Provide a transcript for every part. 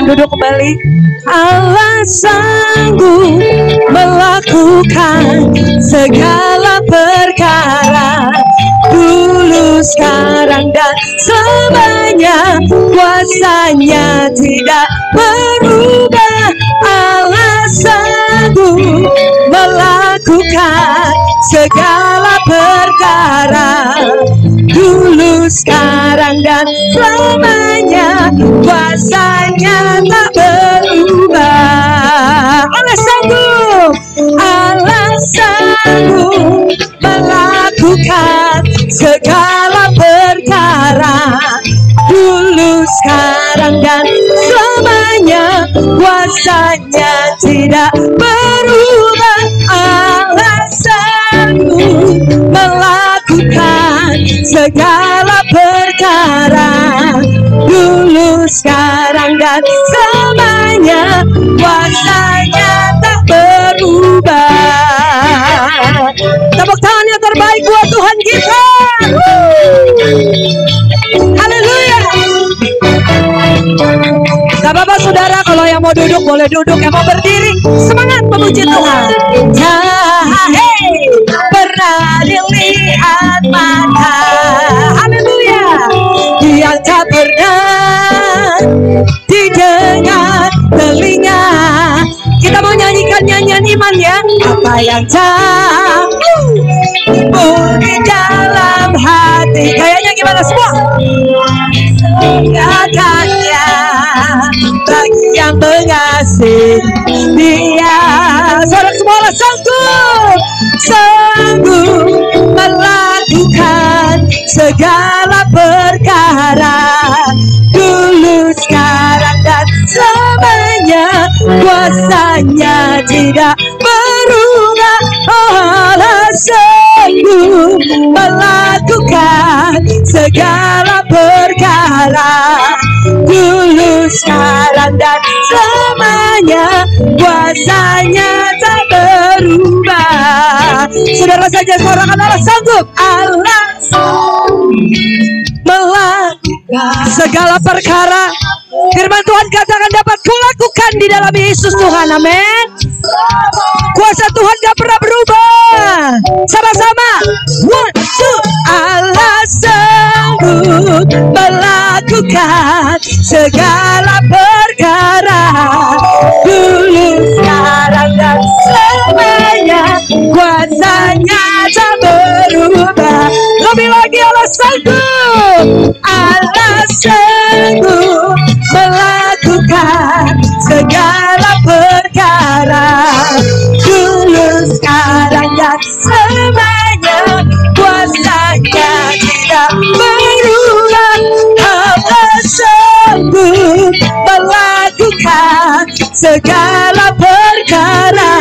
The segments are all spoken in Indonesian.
duduk kembali. Allah sanggup melakukan segala perkara, dulu, sekarang, dan selamanya. Kuasanya tidak berubah. Allah sanggup melakukan segala perkara, dulu, sekarang, dan selamanya. Kuasanya tak berubah. Allah sanggup melakukan segala perkara, dulu, sekarang, dan selamanya. Kuasanya tidak berubah. Allah sanggup melakukan segala perkara, dulu, sekarang, dan selamanya. Kuasanya tak berubah. Tepuk tangan yang terbaik buat Tuhan kita. Haleluya. Gak apa-apa saudara, kalau yang mau duduk boleh duduk, yang mau berdiri semangat memuji Tuhan. Hey, pernah dilihat mata, haleluya, yang tak pernah didengar telinga. Kita mau nyanyikan nyanyian iman ya. Apa yang di dalam hati, kayaknya gimana semua? Katanya bagi yang mengasihi Dia. Saudara semua sanggup melakukan segala perkara, dulu, sekarang, dan selamanya. Kuasanya tidak berubah. Allah sanggup melakukan segala perkara, dulu, sekarang, dan selamanya. Kuasanya tak berubah. Saudara saja sorakan Allah sanggup. Allah melakukan segala perkara. Firman Tuhan katakan dapat kulakukan di dalam Yesus Tuhan. Amin. Kuasa Tuhan gak pernah berubah. Sama-sama. 1, 2. Allah sanggup melakukan segala perkara, dulu, sekarang, dan selamanya. Kuasanya tak berubah. Lebih lagi Allah sanggup. Allah sanggup melakukan segala perkara, dulu, sekarang, dan selamanya. Kuasanya tidak berubah. Allah sanggup melakukan segala perkara,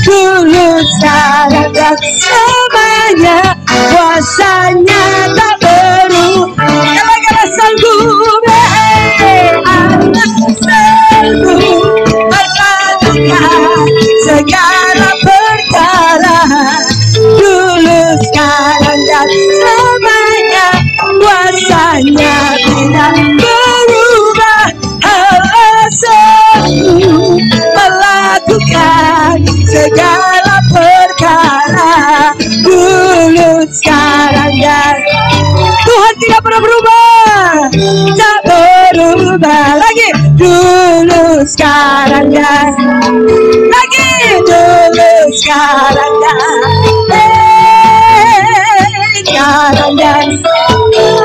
dulu, sekarang, dan selamanya. Kuasanya tak berubah. Allah sanggup. Allah sanggup melakukan segala perkara, dulu, sekarang, dan selamanya. Kuasanya tidak berubah. Allah sanggup melakukan segala perkara, dulu, sekarang, dan Tuhan tidak pernah berubah. Tak berubah. Lagi. Dulu, sekarang, dan lagi. Dulu, sekarang, dan sekarang, dan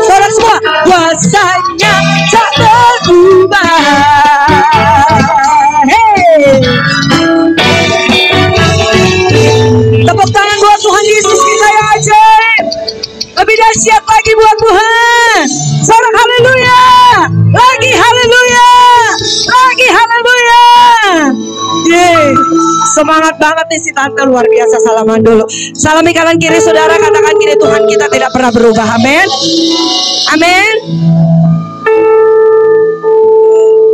saudara semua. Kuasanya tak berubah. Hey. Tepuk tangan buat Tuhan Yesus kita yang ajaib. Lebih dahsyat lagi buat Tuhan. Sorak haleluya. Lagi haleluya. Lagi haleluya. Yeay. Semangat banget nih si tante, luar biasa. Salaman dulu. Salami kanan kiri saudara, katakan gini, Tuhan kita tidak pernah berubah. Amin. Amin.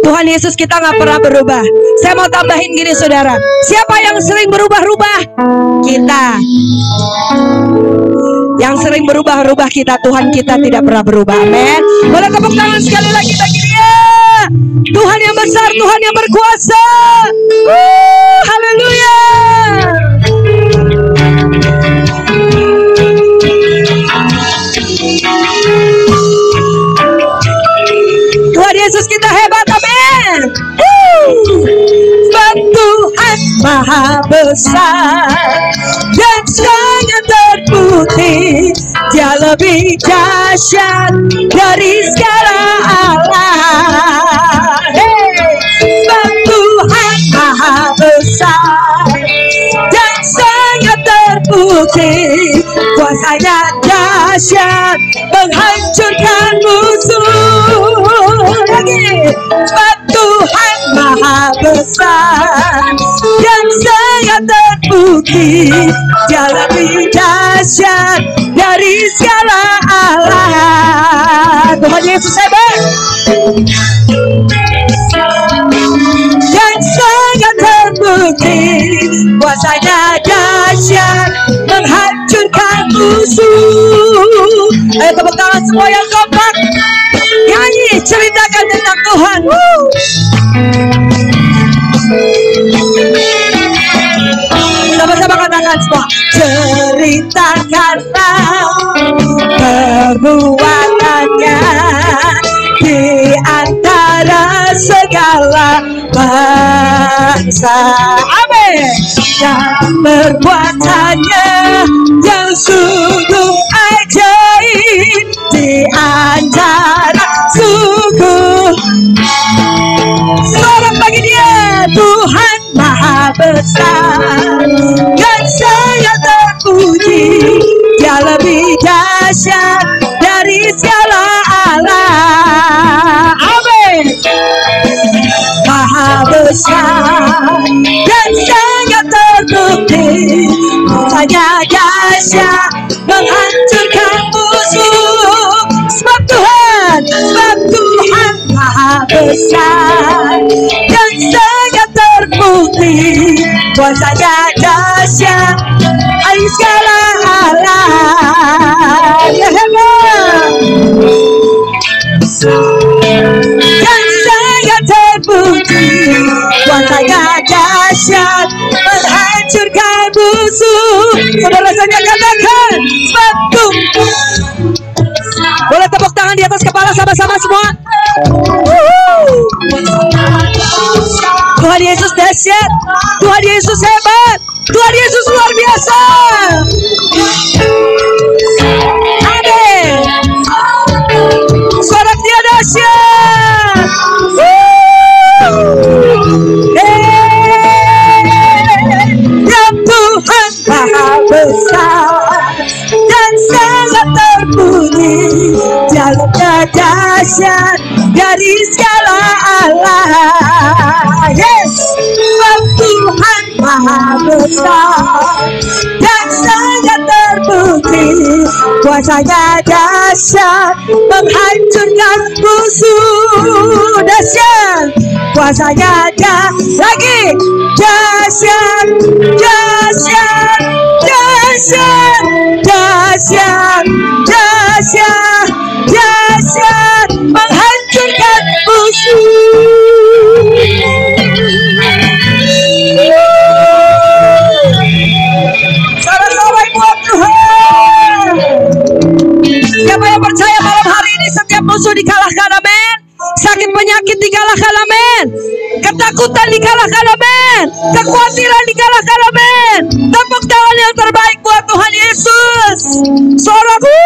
Tuhan Yesus kita gak pernah berubah. Saya mau tambahin gini saudara, siapa yang sering berubah-ubah? Kita. Yang sering berubah-ubah kita. Tuhan kita tidak pernah berubah. Amin. Boleh tepuk tangan sekali lagi bagi Dia. Tuhan yang besar, Tuhan yang berkuasa. Haleluya. Tuhan Yesus kita hebat, amin. Sebab Tuhan maha besar dan sangat terbukti, Dia lebih dahsyat dari segala Allah. Sebab Tuhan maha besar dan sangat terbukti, kuasanya dahsyat menghancurkan musuh. Lagi, sebab Tuhan maha besar dan sangat terbukti, Dia lebih dahsyat dari segala Allah. Tuhan Yesus hebat dan sangat terbukti, kuasanya dahsyat menghancurkan musuh. Ayo tepuk tangan semua yang kompak, nyanyi ceritakan tentang Tuhan. Sama-sama katakan semua, ceritakanlah perbuatannya di antara segala bangsa. Amin. Dan perbuatannya yang sungguh ajaib di antara suku. Sorak bagi Dia, Tuhan maha besar dan sangat terpuji, Dia lebih dahsyat dari segala Allah. Amin. Maha besar dan sangat terbukti, kuasanya dahsyat menghancurkan musuh. Sebab Tuhan maha besar dan sangat terbukti, kuasanya dahsyat dari segala Allah. Ya hebat dan sangat terbukti, kuasanya dahsyat menghancurkan musuh. Saudara saya katakan, sebab boleh tepuk tangan di atas kepala sama-sama semua. Tuhan Yesus dahsyat, Tuhan Yesus hebat, Tuhan Yesus luar biasa. Amin. Suara Dia dahsyat. Ya Tuhan maha besar dan sangat terpuji, Dia lebih dahsyat dari segala Allah. Yes, Tuhan maha besar dan sangat terbukti, kuasanya dahsyat menghancurkan musuh. Dahsyat, kuasanya lagi dahsyat, dahsyat, dahsyat, dahsyat, dahsyat, dahsyat menghancurkan musuh. Salam-salam buat Tuhan. Siapa yang percaya malam hari ini setiap musuh dikalahkan, amin. Sakit penyakit dikalahkan, amin. Ketakutan dikalahkan, amin. Kekhawatiran dikalahkan, amin. Tepuk tangan yang terbaik buat Tuhan Yesus. Soraku.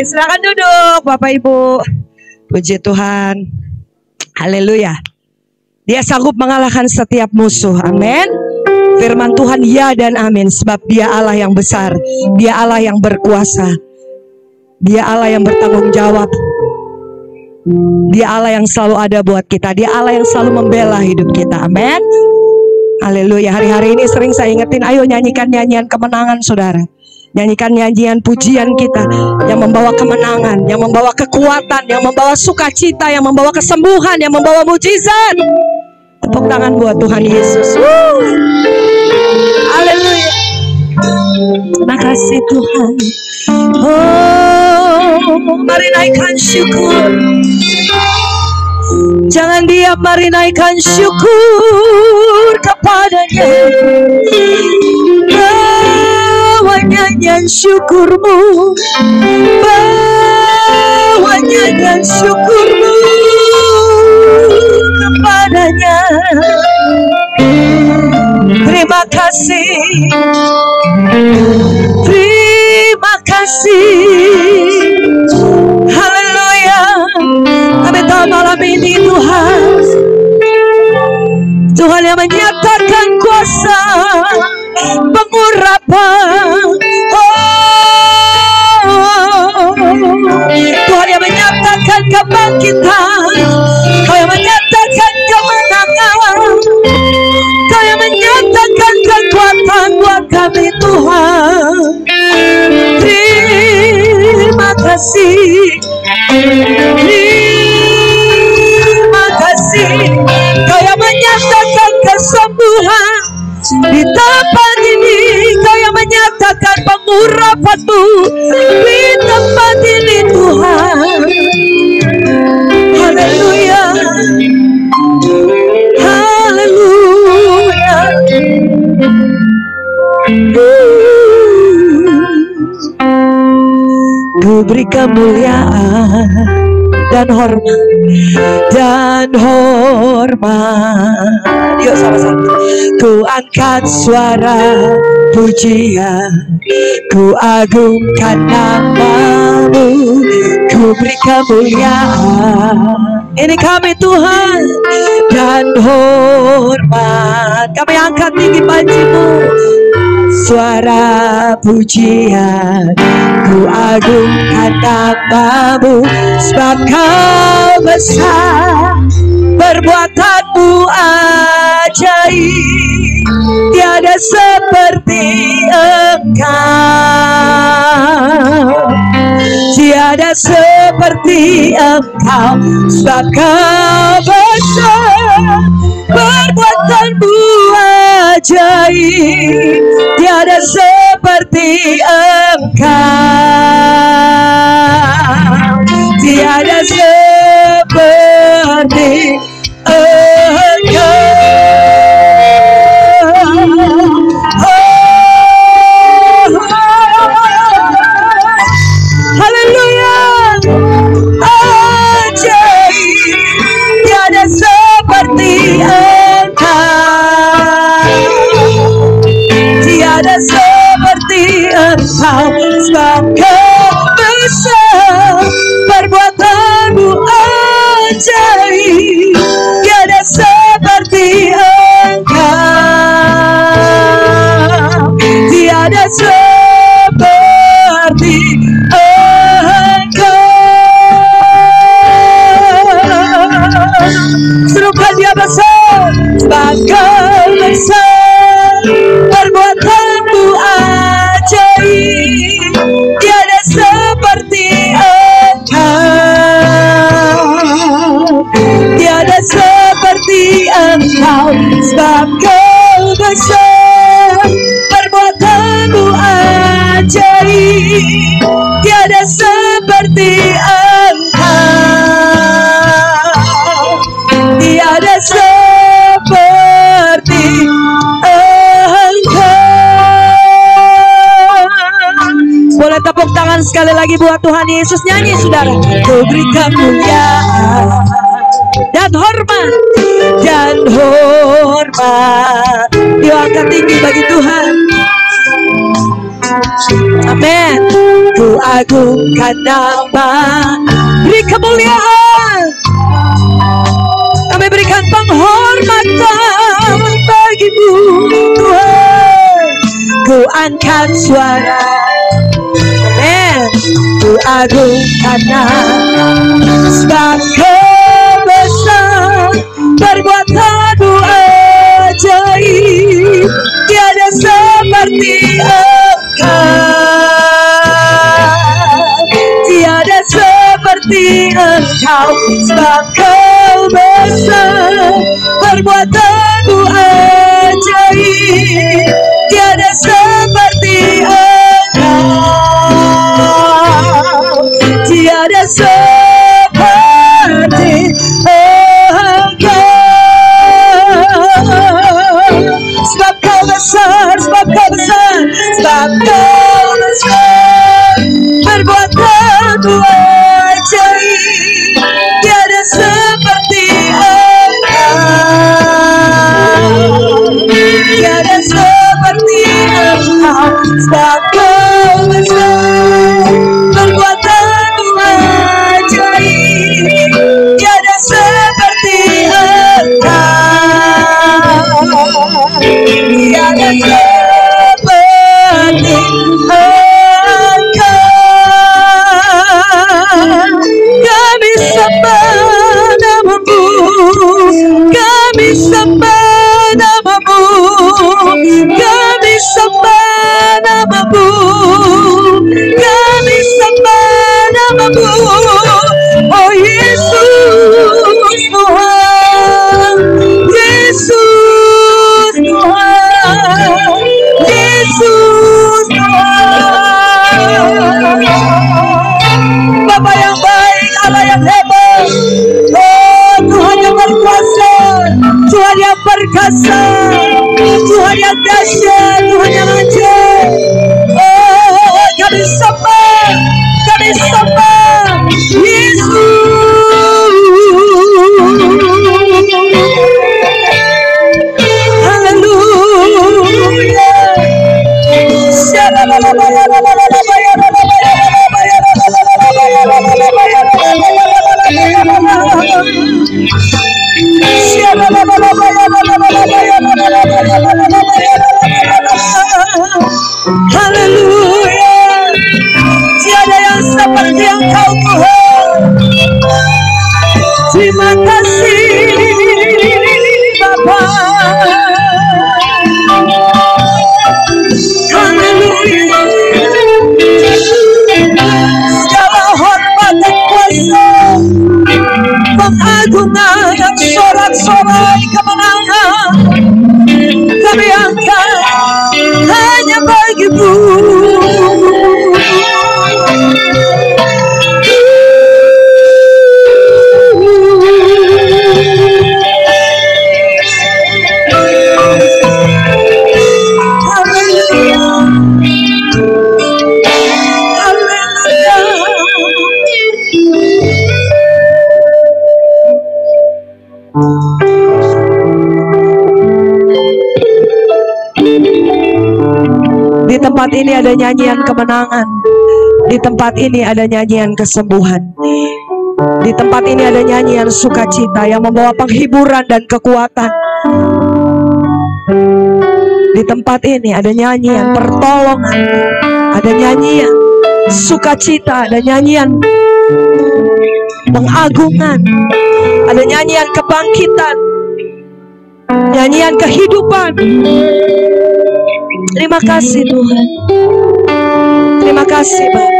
Silakan duduk Bapak Ibu. Puji Tuhan. Haleluya. Dia sanggup mengalahkan setiap musuh, amin. Firman Tuhan ya dan amin. Sebab Dia Allah yang besar, Dia Allah yang berkuasa, Dia Allah yang bertanggung jawab, Dia Allah yang selalu ada buat kita, Dia Allah yang selalu membela hidup kita, amin. Haleluya. Hari-hari ini sering saya ingetin, ayo nyanyikan nyanyian kemenangan saudara. Nyanyikan nyanyian pujian kita yang membawa kemenangan, yang membawa kekuatan, yang membawa sukacita, yang membawa kesembuhan, yang membawa mujizat. Tepuk tangan buat Tuhan Yesus. Haleluya. Terima kasih Tuhan. Oh, mari naikkan syukur. Jangan diam, mari naikkan syukur kepadanya. Bawa nyanyian syukurmu, bawa nyanyian syukurmu kepadanya. Terima kasih, terima kasih. Haleluya. Kami tahu malam ini Tuhan yang menyatakan kuasa pengurapan. Tuhan yang menyatakan kebangkitan. Kau yang menyatakan kemenangan. Kau yang menyatakan kekuatan buat kami Tuhan. Terima kasih. Terima kasih. Kau yang menyatakan kesembuhan di tempat ini. Kau yang menyatakan pengurapan-Mu di tempat ini Tuhan. Haleluya. Haleluya. Ku beri kemuliaan dan hormat Yuk sama-sama. Ku angkat suara pujian, ku agungkan nama-Mu, ku beri kemuliaan. Ini kami Tuhan dan hormat. Kami angkat tinggi panji-Mu, suara pujian, ku agungkan nama-Mu, sebab Kau besar, perbuatan-Mu ajaib, tiada seperti Engkau, tiada seperti Engkau, sebab Kau besar, perbuatan-Mu ajaib, tiada seperti Engkau, tiada seperti Engkau. Haleluya. Ajaib, tiada seperti Engkau, tiada seperti Engkau, sebab Kau besar, perbuatan-Mu ajaib, tiada seperti Engkau, tiada seperti Engkau. Serukan Dia besar, sebab Kau besar, perbuatan-Mu ajaib, tiada seperti Engkau, tiada seperti Engkau, sebab Kau besar, perbuatan-Mu ajaib, tiada seperti Engkau, tiada seperti Engkau. Boleh tepuk tangan sekali lagi buat Tuhan Yesus. Nyanyi saudara. Ku beri kemuliaan dan hormat Yuk angkat tinggi bagi Tuhan. Amin. Ku agungkan nama, beri kemuliaan, kami berikan penghormatan bagi-Mu Tuhan. Ku angkat suara, amin. Ku agungkan nama, sebab Kau besar, perbuatan-Mu ajaib, tiada seperti Engkau, tiada seperti Engkau, sebab Kau besar, perbuatan-Mu ajaib, tiada seperti Engkau, sembah namamu, kami sembah namamu, kami sembah namamu, kami sembah namamu, oh Yesus Tuhan, Yesus Tuhan, Yesus Tuhan. Bapa yang baik, Allah yang hebat, oh Tuhan yang berkuasa, Tuhan yang perkasa, Tuhan yang dahsyat, Tuhan yang ajaib. Oh kami sembah Yesus. Haleluya. Tiada yang seperti Engkau Tuhan. Terima kasih Bapa. Haleluya. Segala hormat dan kuasa, pengagungan dan sorak-sorai kemenangan kami angkat hanya bagimu. Di tempat ini ada nyanyian kemenangan. Di tempat ini ada nyanyian kesembuhan. Di tempat ini ada nyanyian sukacita yang membawa penghiburan dan kekuatan. Di tempat ini ada nyanyian pertolongan, ada nyanyian sukacita, ada nyanyian pengagungan, ada nyanyian kebangkitan, nyanyian kehidupan. Terima kasih Tuhan. Terima kasih Bapak.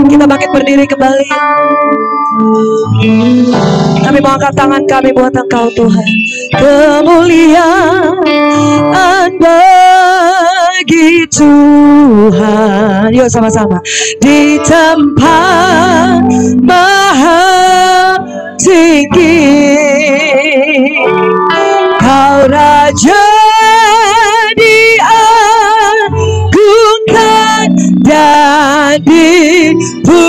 Kita bangkit berdiri kembali. Kami mau angkat tangan kami buat Engkau Tuhan. Kemuliaan bagi Tuhan. Yuk sama-sama. Di tempat maha tinggi, Kau Raja diagungkan dan dipuji.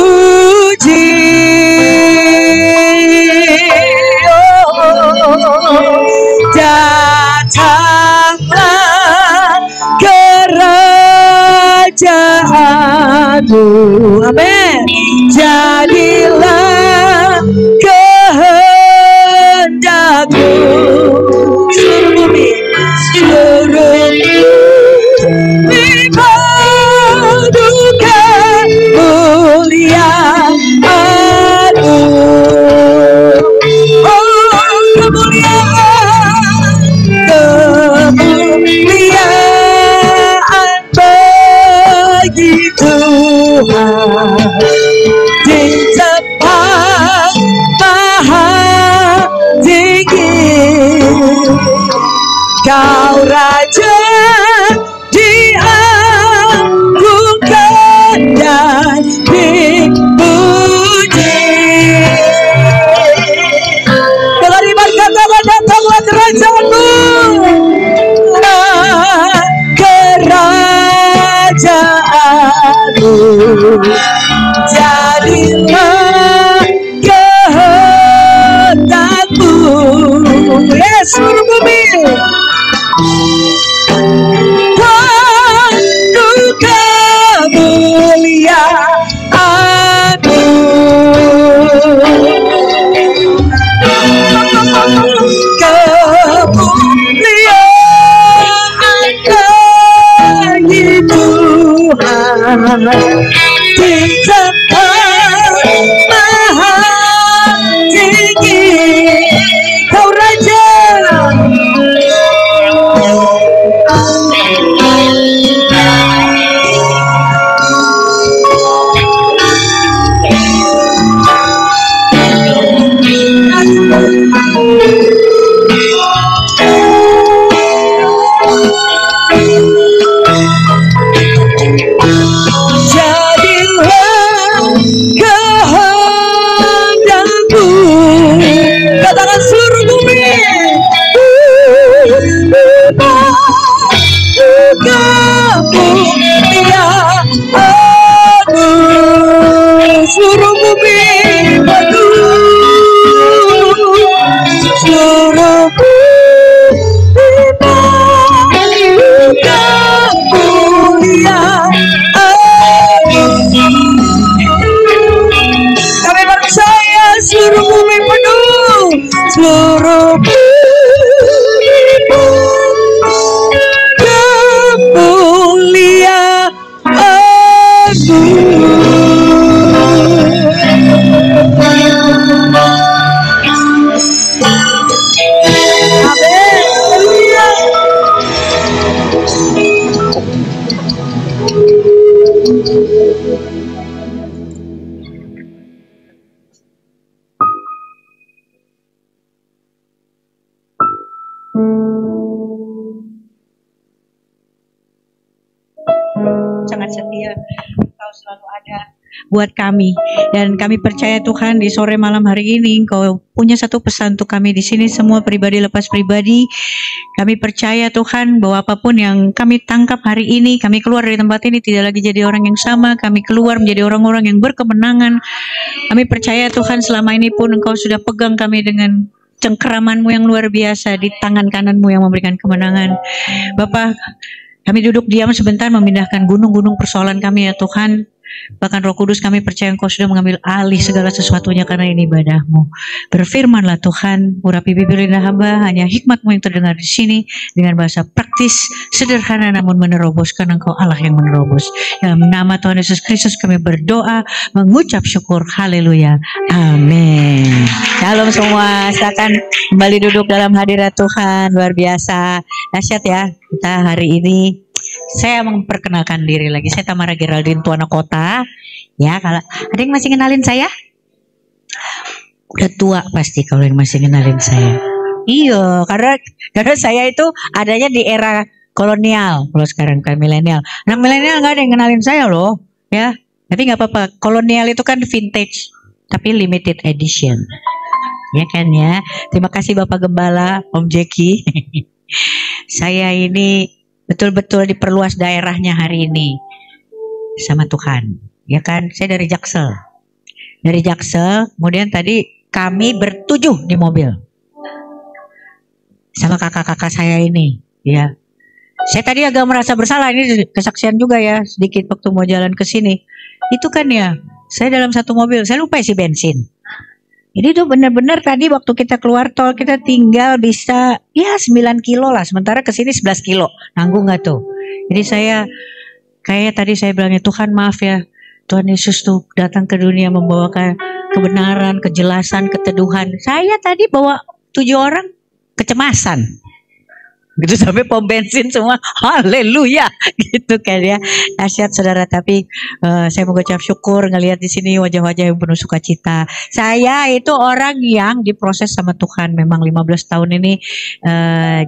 Datanglah kerajaanmu, amin. Jadilah kehendakmu, seluruh bumi, seluruh dipadukan muliaanmu. Oh kemuliaan, kemuliaan bagi Tuhan. Di tempat maha tinggi, Kau Raja diagungkan dan dipuji. Dengan iman katakan, datanglah kerajaan-Mu, kerajaan-Mu. Jadilah kehendak-Mu, Yesus, seluruh bumi penuh kemuliaan-Mu. Kemuliaan bagi Tuhan. Di tempat maha seluruh bumi penuh, seluruh kami percaya seluruh bumi penuh, seluruh sangat setia, Engkau selalu ada buat kami, dan kami percaya Tuhan di sore malam hari ini Engkau punya satu pesan untuk kami di sini semua, pribadi lepas pribadi. Kami percaya Tuhan bahwa apapun yang kami tangkap hari ini, kami keluar dari tempat ini tidak lagi jadi orang yang sama, kami keluar menjadi orang-orang yang berkemenangan. Kami percaya Tuhan selama ini pun Engkau sudah pegang kami dengan cengkeraman-Mu yang luar biasa, di tangan kanan-Mu yang memberikan kemenangan. Bapa, kami duduk diam sebentar memindahkan gunung-gunung persoalan kami ya Tuhan. Bahkan Roh Kudus kami percaya Engkau sudah mengambil alih segala sesuatunya karena ini ibadah-Mu. Berfirmanlah Tuhan, urapi bibir lidah hamba, hanya hikmat-Mu yang terdengar di sini dengan bahasa praktis, sederhana namun menerobos, karena Engkau Allah yang menerobos. Dalam nama Tuhan Yesus Kristus kami berdoa, mengucap syukur, haleluya, amin. Shalom semua, silakan kembali duduk dalam hadirat Tuhan, luar biasa, dahsyat ya kita hari ini. Saya memperkenalkan diri lagi, saya Tamara Geraldine Tuana Kota. Ya, kalau ada yang masih kenalin saya? Udah tua pasti kalau yang masih kenalin saya. Iya, karena saya itu adanya di era kolonial. Kalau sekarang kan milenial. Anak milenial nggak ada yang kenalin saya loh, ya. Tapi nggak apa-apa. Kolonial itu kan vintage, tapi limited edition. Ya kan ya. Terima kasih Bapak Gembala, Om Jeki. Saya ini betul-betul diperluas daerahnya hari ini sama Tuhan, ya kan? Saya dari Jaksel, kemudian tadi kami bertujuh di mobil sama kakak-kakak saya ini, ya. Saya tadi agak merasa bersalah, ini kesaksian juga ya sedikit waktu mau jalan ke sini. Itu kan ya, saya dalam satu mobil, saya lupa isi bensin. Jadi itu benar-benar tadi waktu kita keluar tol kita tinggal bisa ya 9 kilo lah. Sementara ke sini 11 kilo. Nanggung gak tuh? Jadi saya kayak tadi saya bilangnya, Tuhan maaf ya. Tuhan Yesus tuh datang ke dunia membawakan kebenaran, kejelasan, keteduhan. Saya tadi bawa 7 orang kecemasan. Gitu sampai pom bensin semua, haleluya, gitu kan ya, dahsyat saudara. Tapi saya mengucap syukur ngelihat di sini wajah-wajah yang penuh sukacita. Saya itu orang yang diproses sama Tuhan memang 15 tahun ini,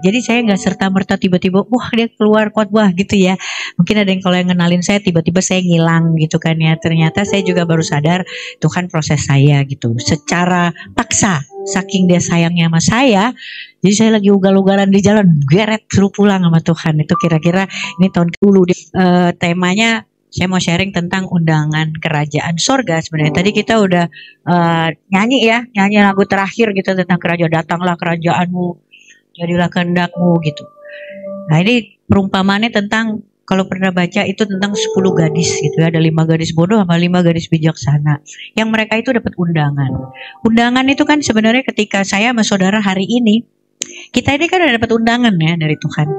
jadi saya nggak serta merta tiba-tiba, wah dia keluar khotbah gitu ya. Mungkin ada yang kalau yang kenalin saya tiba-tiba saya ngilang gitu kan ya. Ternyata saya juga baru sadar Tuhan proses saya gitu, secara paksa. Saking dia sayangnya sama saya, jadi saya lagi ugal-ugalan di jalan, geret suruh pulang sama Tuhan. Itu kira-kira ini tahun ke-10. Temanya saya mau sharing tentang undangan kerajaan sorga. Sebenarnya tadi kita udah nyanyi lagu terakhir gitu tentang kerajaan. Datanglah kerajaanmu, jadilah kehendakmu gitu. Nah ini perumpamannya tentang, kalau pernah baca itu tentang 10 gadis gitu ya. Ada 5 gadis bodoh sama 5 gadis bijaksana. Yang mereka itu dapat undangan. Undangan itu kan sebenarnya ketika saya sama saudara hari ini, kita ini kan ada dapat undangan ya dari Tuhan.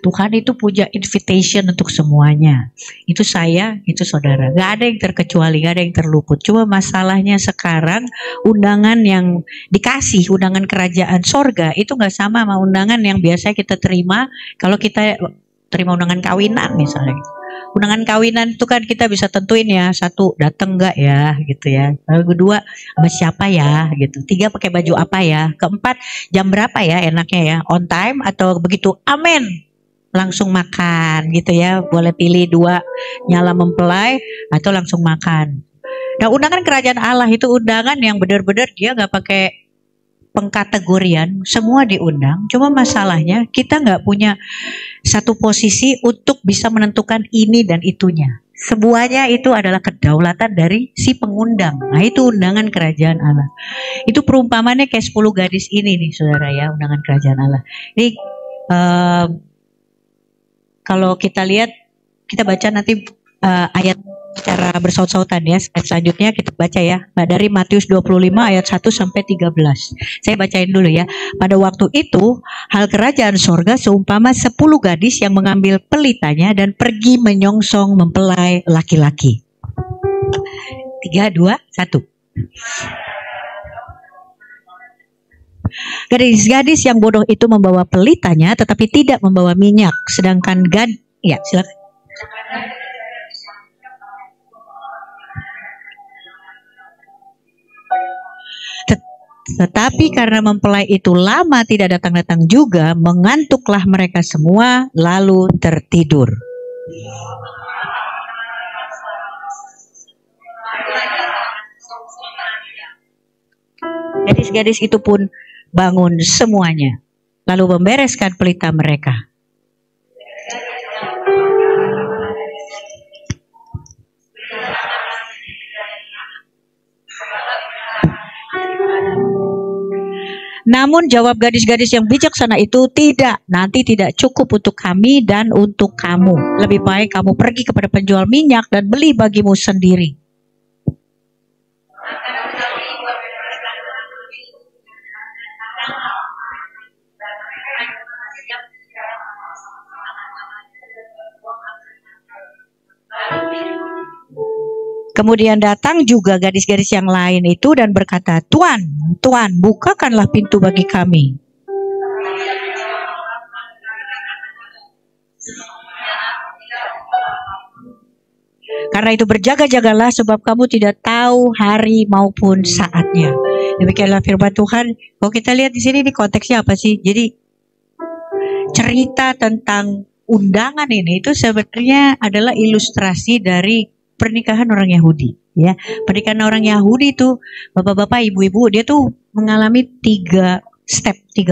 Tuhan itu punya invitation untuk semuanya. Itu saya, itu saudara. Gak ada yang terkecuali, gak ada yang terluput. Cuma masalahnya sekarang undangan yang dikasih, undangan kerajaan sorga, itu gak sama sama undangan yang biasa kita terima kalau kita terima undangan kawinan misalnya. Undangan kawinan itu kan kita bisa tentuin ya, 1 datang nggak ya gitu ya. Lalu 2 sama siapa ya gitu. 3 pakai baju apa ya. 4 jam berapa ya enaknya ya, on time atau begitu amin langsung makan gitu ya. Boleh pilih 2, nyala mempelai atau langsung makan. Nah undangan kerajaan Allah itu undangan yang benar-benar dia nggak pakai pengkategorian, semua diundang. Cuma masalahnya kita nggak punya satu posisi untuk bisa menentukan ini dan itunya. Semuanya itu adalah kedaulatan dari si pengundang. Nah, itu undangan kerajaan Allah. Itu perumpamannya kayak 10 gadis ini nih, saudara ya, undangan kerajaan Allah. Ini kalau kita lihat, kita baca nanti ayat secara bersaut-sautan ya. Selanjutnya kita baca ya, dari Matius 25 ayat 1 sampai 13. Saya bacain dulu ya. Pada waktu itu, hal kerajaan sorga seumpama 10 gadis yang mengambil pelitanya dan pergi menyongsong mempelai laki-laki. 3, 2, 1. Gadis-gadis yang bodoh itu membawa pelitanya tetapi tidak membawa minyak, sedangkan ya silakan. Tetapi karena mempelai itu lama tidak datang-datang juga, mengantuklah mereka semua lalu tertidur. Gadis-gadis itu pun bangun semuanya, lalu membereskan pelita mereka. Namun jawab gadis-gadis yang bijaksana itu, tidak, nanti tidak cukup untuk kami dan untuk kamu. Lebih baik kamu pergi kepada penjual minyak dan beli bagimu sendiri. Kemudian datang juga gadis-gadis yang lain itu dan berkata, Tuan, Tuan, bukakanlah pintu bagi kami. Karena itu berjaga-jagalah sebab kamu tidak tahu hari maupun saatnya. Demikianlah firman Tuhan. Kalau kita lihat di sini, ini konteksnya apa sih? Jadi cerita tentang undangan ini itu sebenarnya adalah ilustrasi dari pernikahan orang Yahudi, ya. Pernikahan orang Yahudi itu, bapak-bapak, ibu-ibu, dia tuh mengalami 3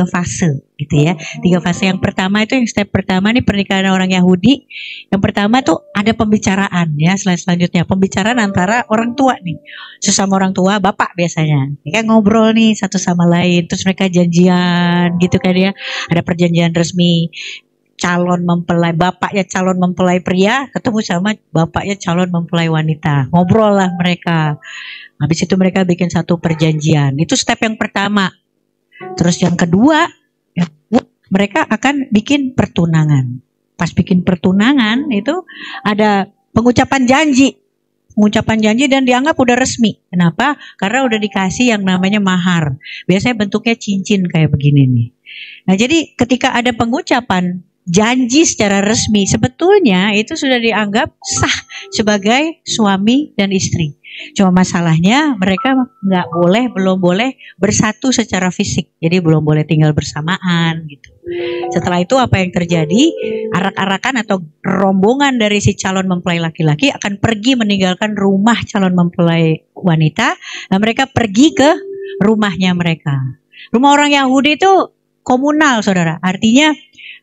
fase, gitu ya. 3 fase. Yang pertama itu, yang step pertama nih pernikahan orang Yahudi. Yang pertama tuh ada pembicaraan, ya. Selanjutnya pembicaraan antara orang tua nih, sesama orang tua, bapak biasanya. Mereka ngobrol nih satu sama lain, terus mereka janjian, gitu kan ya. Ada perjanjian resmi. Calon mempelai, bapaknya calon mempelai pria ketemu sama bapaknya calon mempelai wanita, ngobrol lah mereka. Habis itu mereka bikin satu perjanjian. Itu step yang pertama. Terus yang kedua, mereka akan bikin pertunangan. Pas bikin pertunangan itu ada pengucapan janji. Pengucapan janji dan dianggap udah resmi. Kenapa? Karena udah dikasih yang namanya mahar. Biasanya bentuknya cincin kayak begini nih. Nah, jadi ketika ada pengucapan janji secara resmi, sebetulnya itu sudah dianggap sah sebagai suami dan istri. Cuma masalahnya mereka belum boleh bersatu secara fisik. Jadi belum boleh tinggal bersamaan gitu. Setelah itu apa yang terjadi? Arak-arakan atau rombongan dari si calon mempelai laki-laki akan pergi meninggalkan rumah calon mempelai wanita. Dan mereka pergi ke rumahnya mereka. Rumah orang Yahudi itu komunal, saudara. Artinya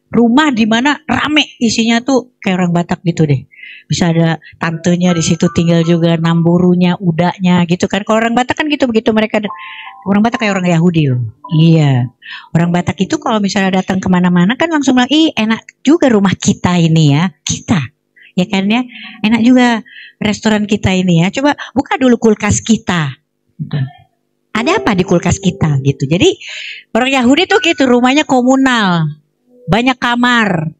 rumah di mana rame isinya tuh kayak orang Batak gitu deh. Bisa ada tantenya di situ tinggal juga, namburunya, udaknya gitu kan. Kalau orang Batak kan gitu, begitu mereka, orang Batak kayak orang Yahudi loh. Iya. Orang Batak itu kalau misalnya datang kemana-mana kan langsung bilang, ih enak juga rumah kita ini ya. Kita. Ya kan ya. Enak juga restoran kita ini ya. Coba buka dulu kulkas kita. Gitu. Ada apa di kulkas kita gitu. Jadi orang Yahudi tuh gitu, rumahnya komunal. Banyak kamar,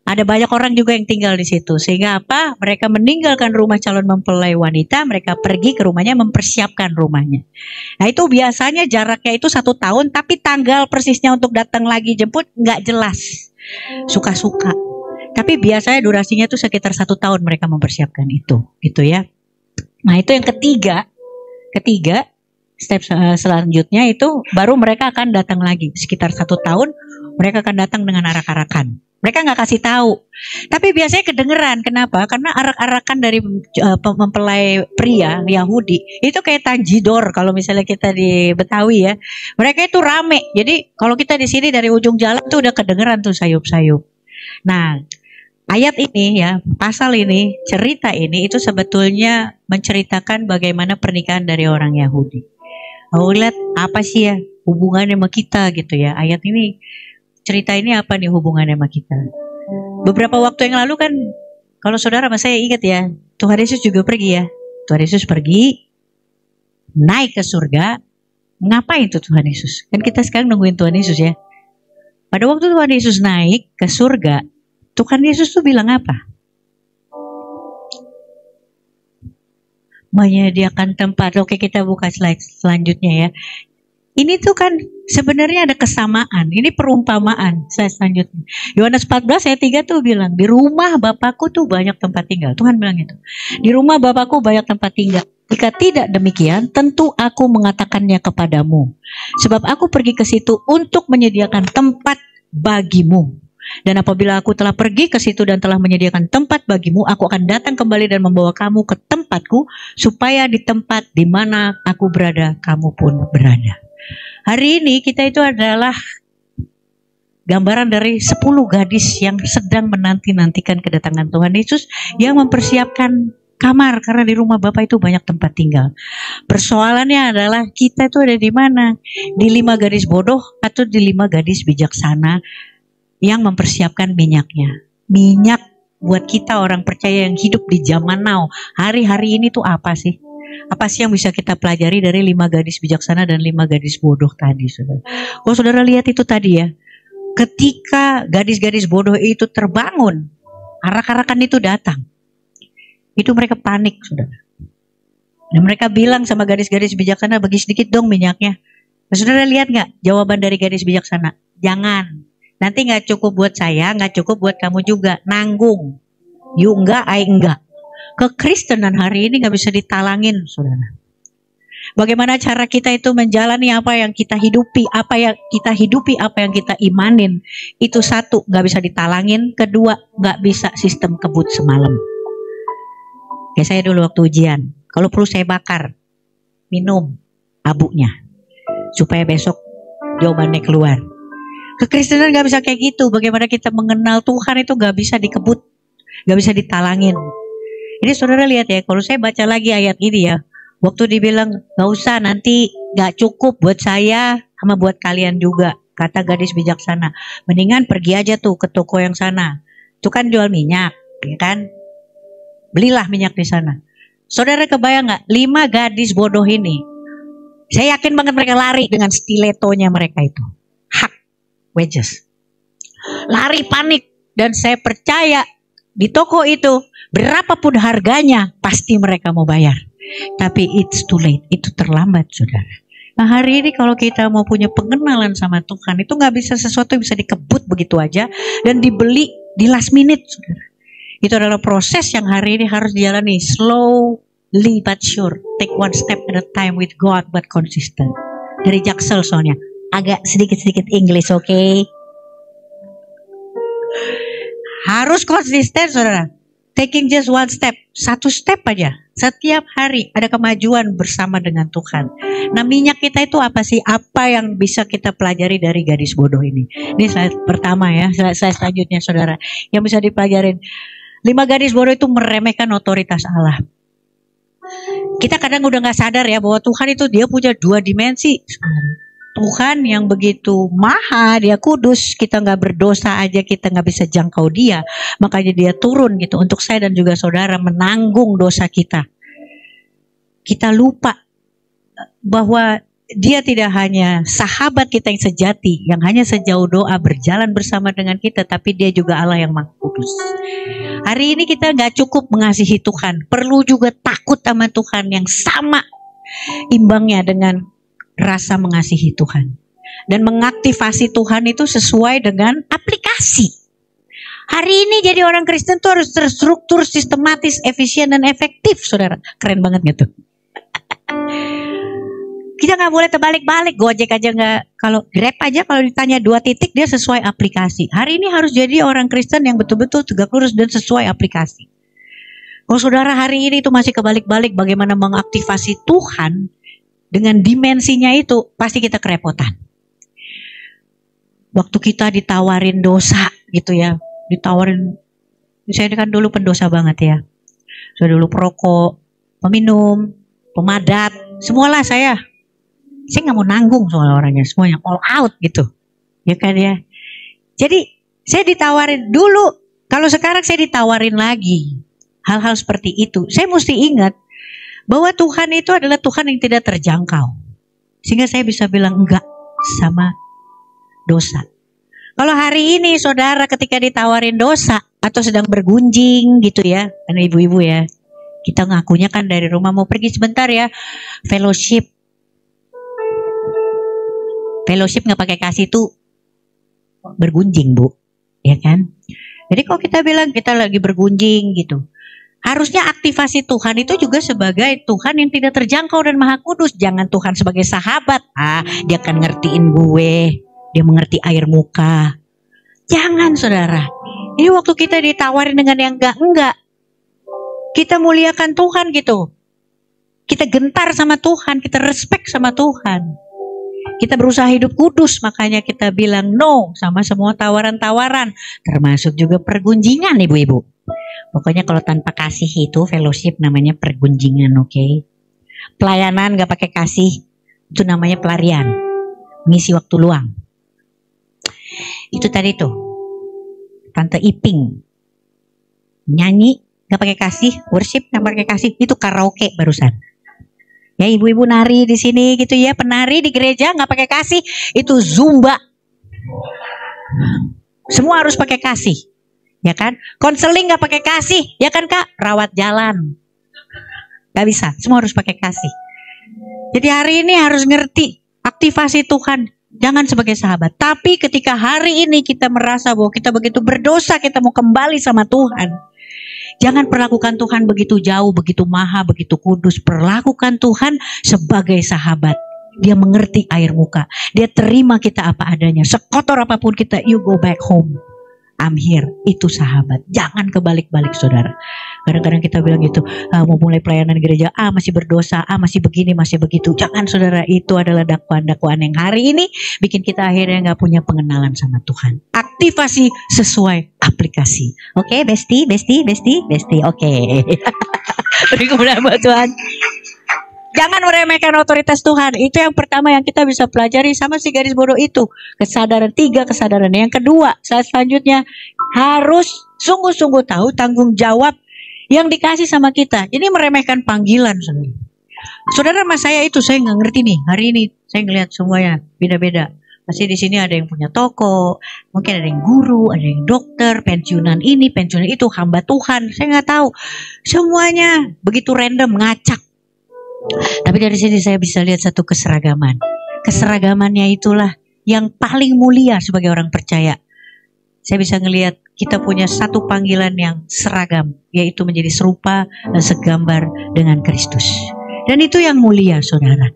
ada banyak orang juga yang tinggal di situ. Sehingga apa? Mereka meninggalkan rumah calon mempelai wanita, mereka pergi ke rumahnya mempersiapkan rumahnya. Nah itu biasanya jaraknya itu 1 tahun, tapi tanggal persisnya untuk datang lagi jemput nggak jelas, suka-suka. Tapi biasanya durasinya itu sekitar 1 tahun mereka mempersiapkan itu, gitu ya. Nah itu yang ketiga, step selanjutnya itu baru mereka akan datang lagi sekitar 1 tahun. Mereka akan datang dengan arak-arakan. Mereka nggak kasih tahu. Tapi biasanya kedengeran. Kenapa? Karena arak-arakan dari mempelai pria Yahudi itu kayak tanjidor kalau misalnya kita di Betawi ya. Mereka itu rame. Jadi kalau kita di sini dari ujung jalan tuh udah kedengeran tuh sayup-sayup. Nah, Ayat ini ya, pasal ini, cerita ini itu sebetulnya menceritakan bagaimana pernikahan dari orang Yahudi. Aku lihat apa sih ya hubungannya sama kita gitu ya. Ayat ini, cerita ini apa nih hubungannya sama kita. Beberapa waktu yang lalu kan, kalau saudara saya ingat ya, Tuhan Yesus juga pergi ya. Tuhan Yesus pergi, naik ke surga. Ngapain tuh Tuhan Yesus? Kan kita sekarang nungguin Tuhan Yesus ya. Pada waktu Tuhan Yesus naik ke surga, Tuhan Yesus tuh bilang apa? Menyediakan tempat. Oke, kita buka slide selanjutnya ya. Ini tuh kan sebenarnya ada kesamaan. Ini perumpamaan. Saya selanjutnya. Yohanes 14 ayat 3 tuh bilang, di rumah Bapakku tuh banyak tempat tinggal. Tuhan bilang itu. Di rumah Bapakku banyak tempat tinggal. Jika tidak demikian, tentu aku mengatakannya kepadamu. Sebab aku pergi ke situ untuk menyediakan tempat bagimu. Dan apabila aku telah pergi ke situ dan telah menyediakan tempat bagimu, aku akan datang kembali dan membawa kamu ke tempatku, supaya di tempat di mana aku berada, kamu pun berada. Hari ini kita itu adalah gambaran dari 10 gadis yang sedang menanti-nantikan kedatangan Tuhan Yesus, yang mempersiapkan kamar karena di rumah Bapa itu banyak tempat tinggal. Persoalannya adalah kita itu ada di mana? Di 5 gadis bodoh atau di 5 gadis bijaksana yang mempersiapkan minyaknya. Minyak buat kita orang percaya yang hidup di zaman now, hari-hari ini tuh apa sih? Apa sih yang bisa kita pelajari dari 5 gadis bijaksana dan 5 gadis bodoh tadi, saudara? Kalau saudara lihat itu tadi ya, ketika gadis-gadis bodoh itu terbangun, arak-arakan itu datang. Itu mereka panik, saudara. Dan mereka bilang sama gadis-gadis bijaksana, bagi sedikit dong minyaknya. Nah, saudara lihat nggak jawaban dari gadis bijaksana? Jangan. Nanti nggak cukup buat saya, nggak cukup buat kamu juga. Nanggung. You enggak, I enggak. Kekristenan hari ini nggak bisa ditalangin, saudara. Bagaimana cara kita itu menjalani apa yang kita hidupi, apa yang kita imanin. Itu satu, nggak bisa ditalangin. Kedua, nggak bisa sistem kebut semalam. Kayak saya dulu waktu ujian, kalau perlu saya bakar, minum abunya, supaya besok jawabannya keluar. Kekristenan gak bisa kayak gitu. Bagaimana kita mengenal Tuhan itu gak bisa dikebut, gak bisa ditalangin. Ini saudara lihat ya, kalau saya baca lagi ayat ini ya, waktu dibilang gak usah, nanti gak cukup buat saya sama buat kalian juga, kata gadis bijaksana. Mendingan pergi aja tuh ke toko yang sana. Itu kan jual minyak, ya kan? Belilah minyak di sana. Saudara kebayang gak? 5 gadis bodoh ini, saya yakin banget mereka lari dengan stiletonya mereka itu. Wages. Lari panik, dan saya percaya di toko itu berapapun harganya pasti mereka mau bayar. Tapi it's too late, itu terlambat, saudara. Nah, hari ini kalau kita mau punya pengenalan sama Tuhan, itu nggak bisa sesuatu yang bisa dikebut begitu aja dan dibeli di last minute, saudara. Itu adalah proses yang hari ini harus dijalani slowly but sure. Take one step at a time with God but consistent. Dari Jaksel soalnya. Agak sedikit-sedikit English, oke? Harus konsisten, saudara. Taking just one step. 1 step aja. Setiap hari ada kemajuan bersama dengan Tuhan. Nah, minyak kita itu apa sih? Apa yang bisa kita pelajari dari gadis bodoh ini? Ini slide pertama ya. Slide selanjutnya, saudara. Yang bisa dipelajarin. 5 gadis bodoh itu meremehkan otoritas Allah. Kita kadang udah gak sadar ya bahwa Tuhan itu dia punya 2 dimensi. Tuhan yang begitu maha, dia kudus, kita gak berdosa aja, kita gak bisa jangkau dia. Makanya dia turun gitu untuk saya dan juga saudara menanggung dosa kita. Kita lupa bahwa dia tidak hanya sahabat kita yang sejati, yang hanya sejauh doa berjalan bersama dengan kita, tapi dia juga Allah yang maha kudus. Hari ini kita gak cukup mengasihi Tuhan, perlu juga takut sama Tuhan yang sama imbangnya dengan rasa mengasihi Tuhan. Dan mengaktifasi Tuhan itu sesuai dengan aplikasi. Hari ini jadi orang Kristen tuh harus terstruktur, sistematis, efisien, dan efektif, saudara. Keren banget gitu. Kita gak boleh terbalik-balik. Gojek aja gak, kalau Grab aja kalau ditanya 2 titik dia sesuai aplikasi. Hari ini harus jadi orang Kristen yang betul-betul tegak lurus dan sesuai aplikasi. Kalau saudara hari ini itu masih kebalik-balik bagaimana mengaktifasi Tuhan dengan dimensinya itu, pasti kita kerepotan. Waktu kita ditawarin dosa gitu ya, ditawarin Saya kan dulu pendosa banget ya. Saya dulu perokok, peminum, pemadat, semualah saya. Saya nggak mau nanggung soal orangnya, semuanya all out gitu. Ya kan ya. Jadi saya ditawarin dulu, kalau sekarang saya ditawarin lagi hal-hal seperti itu. Saya mesti ingat bahwa Tuhan itu adalah Tuhan yang tidak terjangkau. Sehingga saya bisa bilang enggak sama dosa. Kalau hari ini saudara ketika ditawarin dosa atau sedang bergunjing gitu ya, kan ibu-ibu ya, kita ngakunya kan dari rumah mau pergi sebentar ya, fellowship nggak pakai kasih tuh bergunjing bu, ya kan? Jadi kalau kita bilang kita lagi bergunjing gitu, harusnya aktivasi Tuhan itu juga sebagai Tuhan yang tidak terjangkau dan maha kudus. Jangan Tuhan sebagai sahabat. Dia akan ngertiin gue, dia mengerti air muka. Jangan saudara. Ini waktu kita ditawarin dengan yang enggak. Kita muliakan Tuhan gitu. Kita gentar sama Tuhan, kita respect sama Tuhan. Kita berusaha hidup kudus, makanya kita bilang no sama semua tawaran-tawaran, termasuk juga pergunjingan ibu-ibu. Pokoknya kalau tanpa kasih itu fellowship namanya pergunjingan, oke? Pelayanan gak pakai kasih, itu namanya pelarian, ngisi waktu luang. Itu tadi tuh, Tante Iping nyanyi gak pakai kasih, worship gak pakai kasih, itu karaoke barusan. Ya ibu-ibu nari di sini gitu ya, penari di gereja nggak pakai kasih, itu zumba. Semua harus pakai kasih, ya kan? Konseling nggak pakai kasih, ya kan kak? Rawat jalan, nggak bisa. Semua harus pakai kasih. Jadi hari ini harus ngerti aktivasi Tuhan. Jangan sebagai sahabat. Tapi ketika hari ini kita merasa bahwa kita begitu berdosa, kita mau kembali sama Tuhan. Jangan perlakukan Tuhan begitu jauh, begitu maha, begitu kudus. Perlakukan Tuhan sebagai sahabat. Dia mengerti air muka. Dia terima kita apa adanya. Sekotor apapun kita, you go back home. I'm here. Itu sahabat. Jangan kebalik-balik saudara. Kadang-kadang kita bilang gitu, mau mulai pelayanan gereja, masih berdosa, masih begini, masih begitu. Jangan saudara, itu adalah dakwaan-dakwaan yang hari ini bikin kita akhirnya gak punya pengenalan sama Tuhan. Aktivasi sesuai aplikasi. Oke, bestie. Oke. Beri kemuliaan buat Tuhan. Jangan meremehkan otoritas Tuhan. Itu yang pertama yang kita bisa pelajari sama si gadis bodoh itu. Kesadaran, 3 kesadaran. Yang kedua, saat selanjutnya harus sungguh-sungguh tahu tanggung jawab yang dikasih sama kita. Ini meremehkan panggilan. Saudara mas saya itu, saya nggak ngerti nih. Hari ini saya ngelihat semuanya beda-beda. Masih di sini ada yang punya toko, mungkin ada yang guru, ada yang dokter, pensiunan ini, pensiunan itu, hamba Tuhan. Saya nggak tahu. Semuanya begitu random, ngacak. Tapi dari sini saya bisa lihat satu keseragaman. Keseragamannya itulah yang paling mulia sebagai orang percaya. Saya bisa ngelihat kita punya satu panggilan yang seragam, yaitu menjadi serupa dan segambar dengan Kristus. Dan itu yang mulia saudara.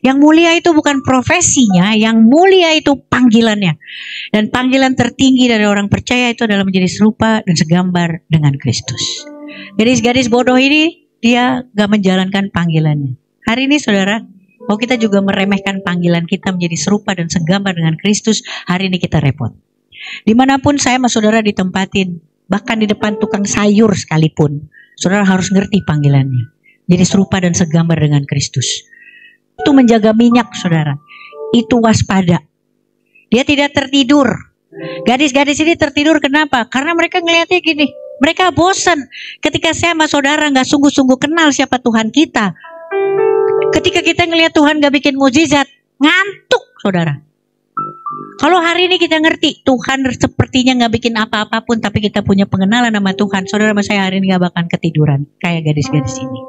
Yang mulia itu bukan profesinya, yang mulia itu panggilannya. Dan panggilan tertinggi dari orang percaya itu adalah menjadi serupa dan segambar dengan Kristus. Gadis-gadis bodoh ini, dia gak menjalankan panggilannya. Hari ini saudara, kalau kita juga meremehkan panggilan kita menjadi serupa dan segambar dengan Kristus, hari ini kita repot. Dimanapun saya sama saudara ditempatin, bahkan di depan tukang sayur sekalipun, saudara harus ngerti panggilannya. Jadi serupa dan segambar dengan Kristus. Itu menjaga minyak saudara. Itu waspada. Dia tidak tertidur. Gadis-gadis ini tertidur kenapa? Karena mereka ngelihatnya gini. Mereka bosan ketika saya sama saudara gak sungguh-sungguh kenal siapa Tuhan kita. Ketika kita ngelihat Tuhan gak bikin mukjizat, ngantuk saudara. Kalau hari ini kita ngerti Tuhan sepertinya gak bikin apa-apapun, tapi kita punya pengenalan sama Tuhan, saudara sama saya hari ini gak bakalan ketiduran kayak gadis-gadis ini.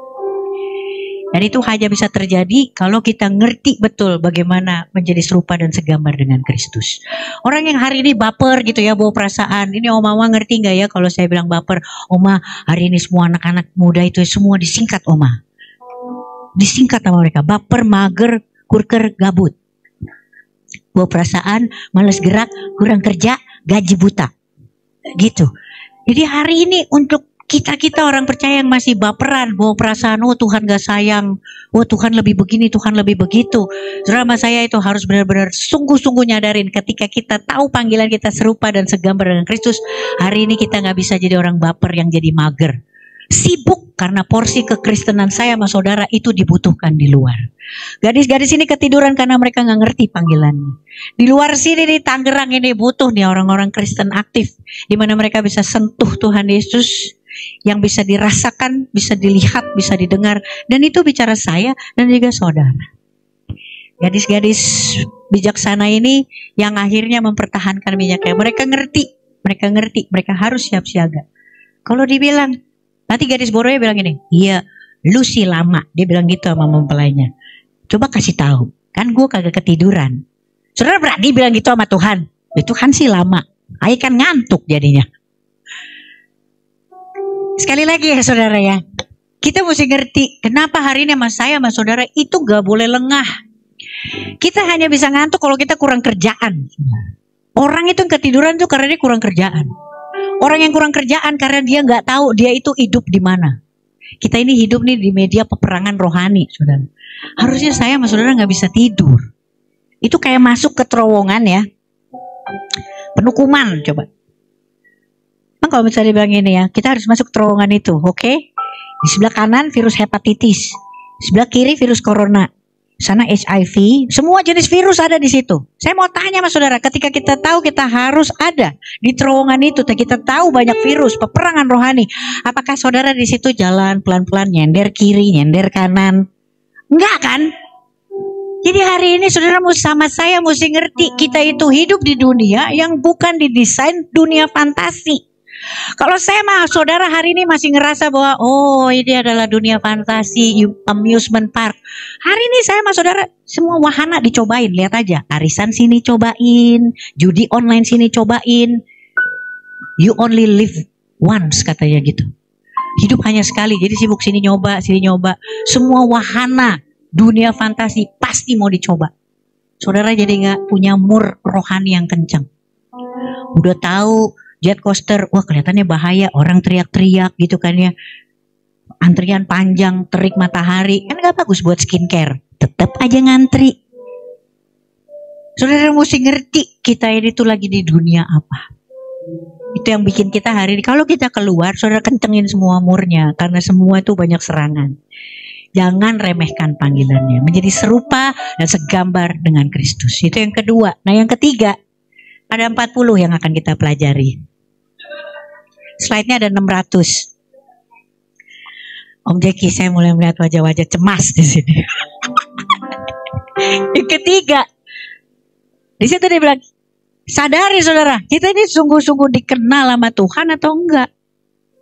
Dan itu hanya bisa terjadi kalau kita ngerti betul bagaimana menjadi serupa dan segambar dengan Kristus. Orang yang hari ini baper gitu ya, bawa perasaan. Ini Oma ngerti gak ya kalau saya bilang baper? Oma, hari ini semua anak-anak muda itu semua disingkat Oma. Disingkat sama mereka. Baper, mager, kurker, gabut. Bawa perasaan, malas gerak, kurang kerja, gaji buta. Gitu. Jadi hari ini untuk Kita orang percaya yang masih baperan, bawa perasaan, oh Tuhan gak sayang, oh Tuhan lebih begini, Tuhan lebih begitu. Saudara, sama saya itu harus benar-benar sungguh-sungguh nyadarin ketika kita tahu panggilan kita serupa dan segambar dengan Kristus. Hari ini kita gak bisa jadi orang baper yang jadi mager. Sibuk karena porsi kekristenan saya sama saudara itu dibutuhkan di luar. Gadis-gadis ini ketiduran karena mereka gak ngerti panggilannya. Di luar sini di Tangerang ini butuh nih orang-orang Kristen aktif, di mana mereka bisa sentuh Tuhan Yesus, yang bisa dirasakan, bisa dilihat, bisa didengar. Dan itu bicara saya dan juga saudara. Gadis-gadis bijaksana ini yang akhirnya mempertahankan minyaknya. Mereka ngerti, mereka harus siap siaga. Kalau dibilang, nanti gadis bodohnya bilang gini, iya lu sih lama. Dia bilang gitu sama mempelainya. Coba kasih tahu, kan gue kagak ketiduran. Saudara berani bilang gitu sama Tuhan? Tuhan sih lama, Ayo kan ngantuk jadinya. Sekali lagi ya saudara ya, kita mesti ngerti kenapa hari ini sama saya sama saudara itu gak boleh lengah. Kita hanya bisa ngantuk kalau kita kurang kerjaan. Orang itu yang ketiduran tuh karena dia kurang kerjaan. Orang yang kurang kerjaan karena dia gak tahu dia itu hidup di mana. Kita ini hidup nih di media peperangan rohani, saudara. Harusnya saya sama saudara gak bisa tidur. Itu kayak masuk ke terowongan ya, penuh kuman coba. Kalau misalnya bilang ini ya, kita harus masuk terowongan itu, oke? Di sebelah kanan virus hepatitis, sebelah kiri virus corona, sana HIV, semua jenis virus ada di situ. Saya mau tanya sama saudara, ketika kita tahu kita harus ada di terowongan itu, kita tahu banyak virus, peperangan rohani, apakah saudara di situ jalan pelan-pelan, nyender kiri, nyender kanan? Enggak kan? Jadi hari ini saudara sama saya mesti ngerti, kita itu hidup di dunia yang bukan didesain dunia fantasi. Kalau saya sama saudara hari ini masih ngerasa bahwa oh ini adalah dunia fantasi, amusement park. Hari ini saya sama saudara semua wahana dicobain, lihat aja. Arisan sini cobain, judi online sini cobain. You only live once katanya gitu. Hidup hanya sekali, jadi sibuk sini nyoba, sini nyoba. Semua wahana dunia fantasi pasti mau dicoba. Saudara jadi gak punya mur rohani yang kencang. Udah tahu jet coaster, wah kelihatannya bahaya, orang teriak-teriak gitu kan ya. Antrian panjang, terik matahari, kan gak bagus buat skincare. Tetap aja ngantri. Saudara mesti ngerti kita ini tuh lagi di dunia apa. Itu yang bikin kita hari ini, kalau kita keluar, saudara kencengin semua murnya. Karena semua itu banyak serangan. Jangan remehkan panggilannya. Menjadi serupa dan segambar dengan Kristus. Itu yang kedua. Nah yang ketiga, ada 40 yang akan kita pelajari. Slide-nya ada 600. Om Jeki, saya mulai melihat wajah-wajah cemas di sini. Yang ketiga, di situ dia bilang, sadari saudara, kita ini sungguh-sungguh dikenal sama Tuhan atau enggak?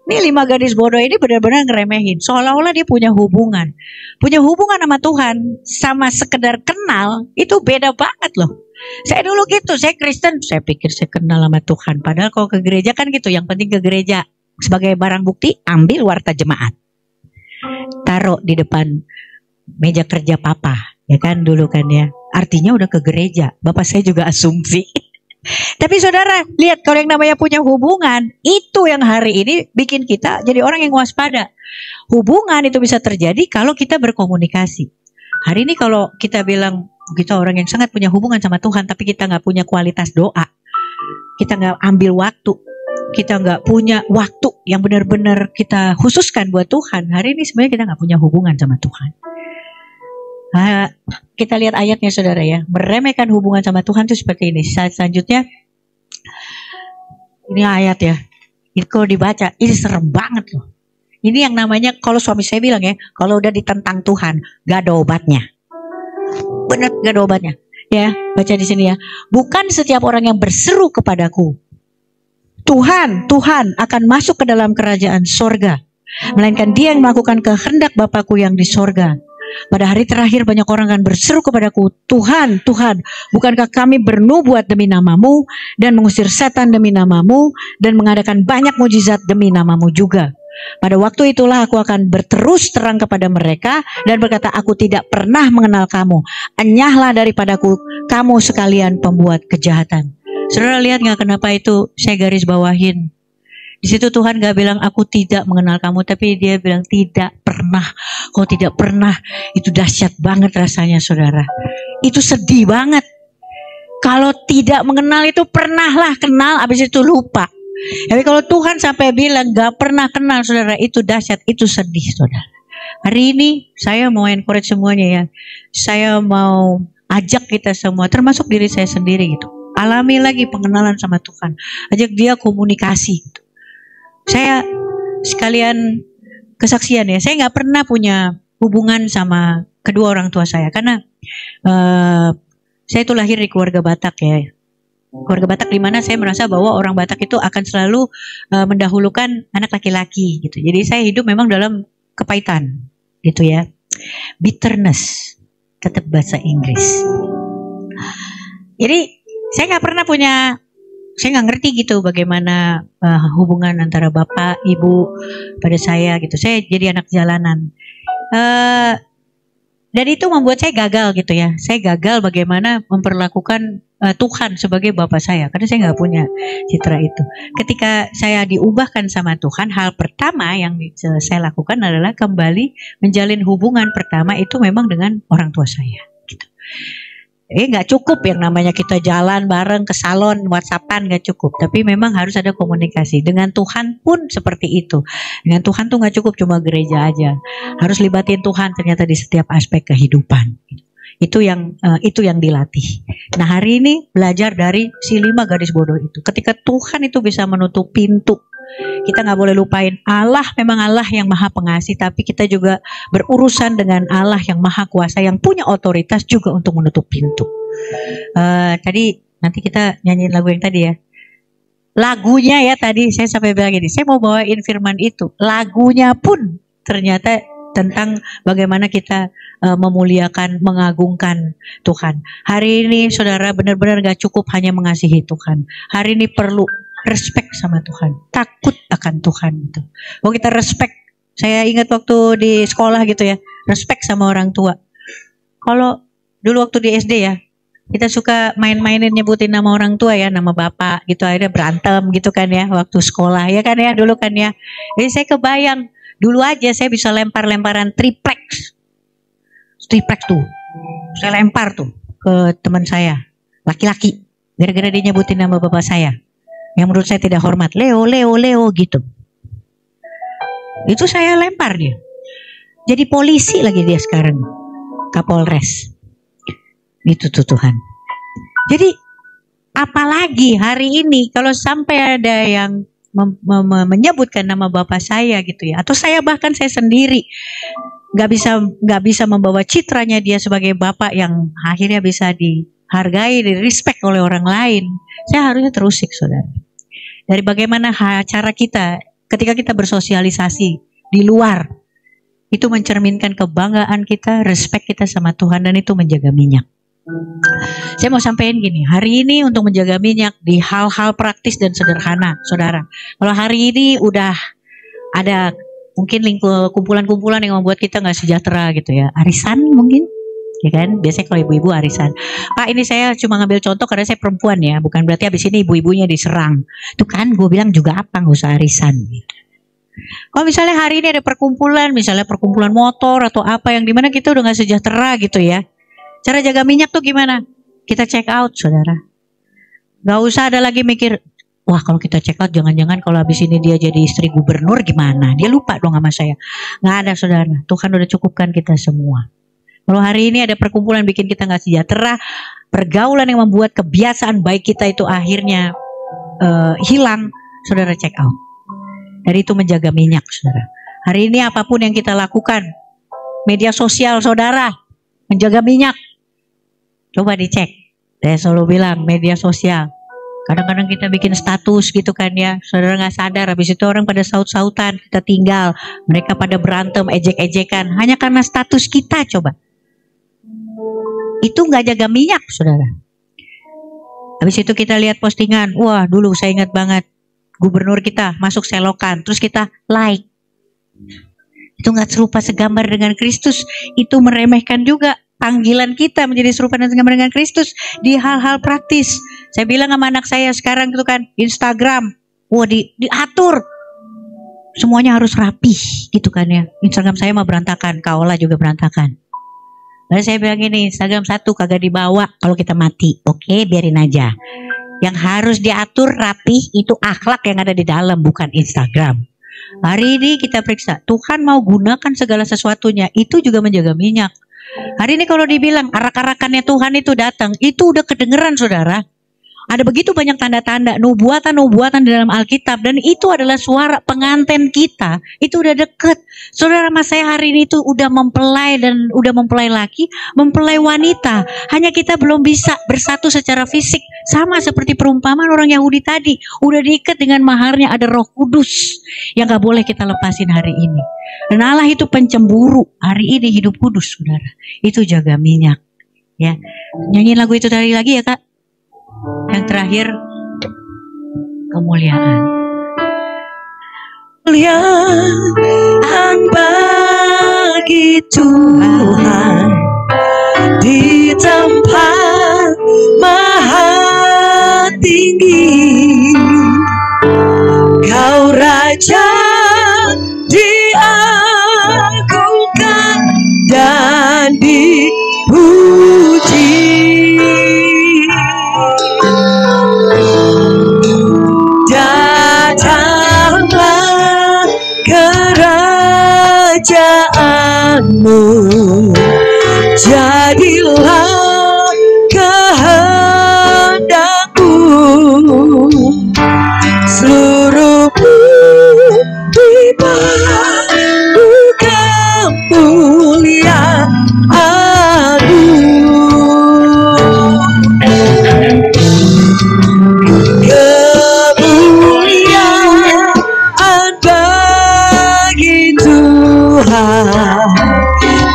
Ini 5 gadis bodoh ini benar-benar ngeremehin, seolah-olah dia punya hubungan. Punya hubungan sama Tuhan, sama sekedar kenal, itu beda banget loh. Saya dulu gitu, saya Kristen, saya pikir saya kenal sama Tuhan. Padahal kalau ke gereja kan gitu, yang penting ke gereja. Sebagai barang bukti, ambil warta jemaat. Taruh di depan meja kerja papa. Ya kan dulu kan ya. Artinya udah ke gereja. Bapak saya juga asumsi. Tapi saudara, lihat kalau yang namanya punya hubungan, itu yang hari ini bikin kita jadi orang yang waspada. Hubungan itu bisa terjadi kalau kita berkomunikasi. Hari ini kalau kita bilang, kita orang yang sangat punya hubungan sama Tuhan, tapi kita gak punya kualitas doa, kita gak ambil waktu, kita gak punya waktu yang benar-benar kita khususkan buat Tuhan, hari ini sebenarnya kita gak punya hubungan sama Tuhan. Kita lihat ayatnya saudara ya, meremehkan hubungan sama Tuhan itu seperti ini. Selanjutnya, ini ayat ya, ini kalau dibaca, ini serem banget loh. Ini yang namanya, kalau suami saya bilang ya, kalau udah ditentang Tuhan, gak ada obatnya. Benar, gak ada obatnya. Ya, baca di sini ya. Bukan setiap orang yang berseru kepadaku, Tuhan, Tuhan akan masuk ke dalam kerajaan sorga, melainkan dia yang melakukan kehendak Bapakku yang di sorga. Pada hari terakhir banyak orang akan berseru kepadaku, Tuhan, Tuhan, bukankah kami bernubuat demi namamu, dan mengusir setan demi namamu, dan mengadakan banyak mujizat demi namamu juga. Pada waktu itulah aku akan berterus terang kepada mereka dan berkata, aku tidak pernah mengenal kamu. Enyahlah daripadaku, kamu sekalian pembuat kejahatan. Saudara lihat gak kenapa itu saya garis bawahin? Di situ Tuhan gak bilang aku tidak mengenal kamu, tapi dia bilang tidak pernah. Kau tidak pernah, itu dahsyat banget rasanya saudara. Itu sedih banget. Kalau tidak mengenal itu pernahlah kenal, habis itu lupa. Tapi kalau Tuhan sampai bilang gak pernah kenal saudara, itu dahsyat, itu sedih saudara. Hari ini saya mau encourage semuanya ya. Saya mau ajak kita semua, termasuk diri saya sendiri gitu. Alami lagi pengenalan sama Tuhan. Ajak dia komunikasi gitu. Saya sekalian kesaksian ya, saya gak pernah punya hubungan sama kedua orang tua saya. Karena saya itu lahir di keluarga Batak ya. Keluarga Batak di mana saya merasa bahwa orang Batak itu akan selalu mendahulukan anak laki-laki gitu. Jadi saya hidup memang dalam kepahitan gitu ya. Bitterness, tetap bahasa Inggris. Jadi saya nggak pernah punya, saya nggak ngerti gitu bagaimana hubungan antara bapak ibu pada saya gitu. Saya jadi anak jalanan. Dan itu membuat saya gagal gitu ya. Saya gagal bagaimana memperlakukan Tuhan sebagai Bapa saya. Karena saya nggak punya citra itu. Ketika saya diubahkan sama Tuhan, hal pertama yang saya lakukan adalah kembali menjalin hubungan pertama itu memang dengan orang tua saya. Gitu. Nggak cukup yang namanya kita jalan bareng ke salon, WhatsAppan, nggak cukup. Tapi memang harus ada komunikasi. Dengan Tuhan pun seperti itu. Dengan Tuhan tuh nggak cukup cuma gereja aja. Harus libatin Tuhan ternyata di setiap aspek kehidupan. Itu yang dilatih. Nah hari ini belajar dari si 5 gadis bodoh itu. Ketika Tuhan itu bisa menutup pintu, kita nggak boleh lupain Allah memang Allah yang maha pengasih, tapi kita juga berurusan dengan Allah yang maha kuasa, yang punya otoritas juga untuk menutup pintu. Tadi nanti kita nyanyiin lagu yang tadi ya. Lagunya ya tadi saya sampai bilang gini, saya mau bawain firman itu. Lagunya pun ternyata tentang bagaimana kita memuliakan, mengagungkan Tuhan. Hari ini saudara benar-benar gak cukup hanya mengasihi Tuhan. Hari ini perlu respect sama Tuhan, takut akan Tuhan gitu. Oh kita respect. Saya ingat waktu di sekolah gitu ya, respect sama orang tua. Kalau dulu waktu di SD ya, kita suka main-mainin nyebutin nama orang tua ya, nama bapak gitu, akhirnya berantem gitu kan ya waktu sekolah ya kan ya dulu kan ya. Jadi saya kebayang dulu aja saya bisa lempar-lemparan triplex tuh, saya lempar tuh ke teman saya laki-laki gara-gara dia nyebutin nama bapak saya yang menurut saya tidak hormat, Leo gitu. Itu saya lempar dia. Jadi polisi lagi dia sekarang, Kapolres. Itu tuh Tuhan. Jadi apalagi hari ini kalau sampai ada yang menyebutkan nama bapak saya gitu ya, atau saya bahkan saya sendiri nggak bisa membawa citranya dia sebagai bapak yang akhirnya bisa dihargai, di respect oleh orang lain. Saya harusnya terusik saudara. Dari bagaimana cara kita ketika kita bersosialisasi di luar, itu mencerminkan kebanggaan kita, respect kita sama Tuhan, dan itu menjaga minyak. Saya mau sampaikan gini, hari ini untuk menjaga minyak di hal-hal praktis dan sederhana, saudara. Kalau hari ini udah ada mungkin kumpulan-kumpulan yang membuat kita nggak sejahtera gitu ya, arisan mungkin, ya kan? Biasanya kalau ibu-ibu arisan. Pak, ini saya cuma ngambil contoh karena saya perempuan ya, bukan berarti habis ini ibu-ibunya diserang. Tuh kan, gue bilang juga apa, nggak usah arisan. Kalau misalnya hari ini ada perkumpulan, misalnya perkumpulan motor atau apa yang dimana kita udah nggak sejahtera gitu ya. Cara jaga minyak tuh gimana? Kita check out, saudara. Gak usah ada lagi mikir, wah kalau kita check out jangan-jangan kalau habis ini dia jadi istri gubernur gimana? Dia lupa dong sama saya. Gak ada saudara, Tuhan udah cukupkan kita semua. Kalau hari ini ada perkumpulan bikin kita gak sejahtera, pergaulan yang membuat kebiasaan baik kita itu akhirnya hilang, saudara check out. Dari itu menjaga minyak, saudara. Hari ini apapun yang kita lakukan, media sosial saudara, menjaga minyak. Coba dicek. Saya selalu bilang media sosial. Kadang-kadang kita bikin status gitu kan ya, saudara nggak sadar. Habis itu orang pada saut-sautan, kita tinggal. Mereka pada berantem, ejek-ejekan. Hanya karena status kita, coba. Itu nggak jaga minyak, saudara. Habis itu kita lihat postingan. Wah, dulu saya ingat banget. Gubernur kita masuk selokan. Terus kita like. Itu nggak serupa segambar dengan Kristus. Itu meremehkan juga panggilan kita menjadi serupa dan segambar dengan Kristus di hal-hal praktis. Saya bilang sama anak saya sekarang itu kan Instagram, wah diatur semuanya harus rapih gitu kan ya. Instagram saya mah berantakan, Kaola juga berantakan. Lalu saya bilang gini, Instagram satu kagak dibawa kalau kita mati. Oke, biarin aja. Yang harus diatur rapih itu akhlak yang ada di dalam, bukan Instagram. Hari ini kita periksa, Tuhan mau gunakan segala sesuatunya, itu juga menjaga minyak. Hari ini kalau dibilang arak-arakannya Tuhan itu datang, itu udah kedengeran saudara. Ada begitu banyak tanda-tanda, nubuatan-nubuatan di dalam Alkitab, dan itu adalah suara pengantin kita. Itu udah deket. Saudara, mas saya hari ini itu udah mempelai dan udah mempelai laki, mempelai wanita. Hanya kita belum bisa bersatu secara fisik. Sama seperti perumpamaan orang Yahudi tadi. Udah diikat dengan maharnya, ada Roh Kudus yang gak boleh kita lepasin hari ini. Dan Allah itu pencemburu. Hari ini hidup kudus, saudara. Itu jaga minyak. Ya, nyanyiin lagu itu tadi lagi ya kak. Yang terakhir, kemuliaan. Kemuliaan bagi Tuhan di tempat maha tinggi. Kau Raja diagungkan dan dipuji. Datanglah kerajaanmu, jadilah kehendakmu, seluruh bumi kemuliaanmu. Kemuliaan bagi Tuhan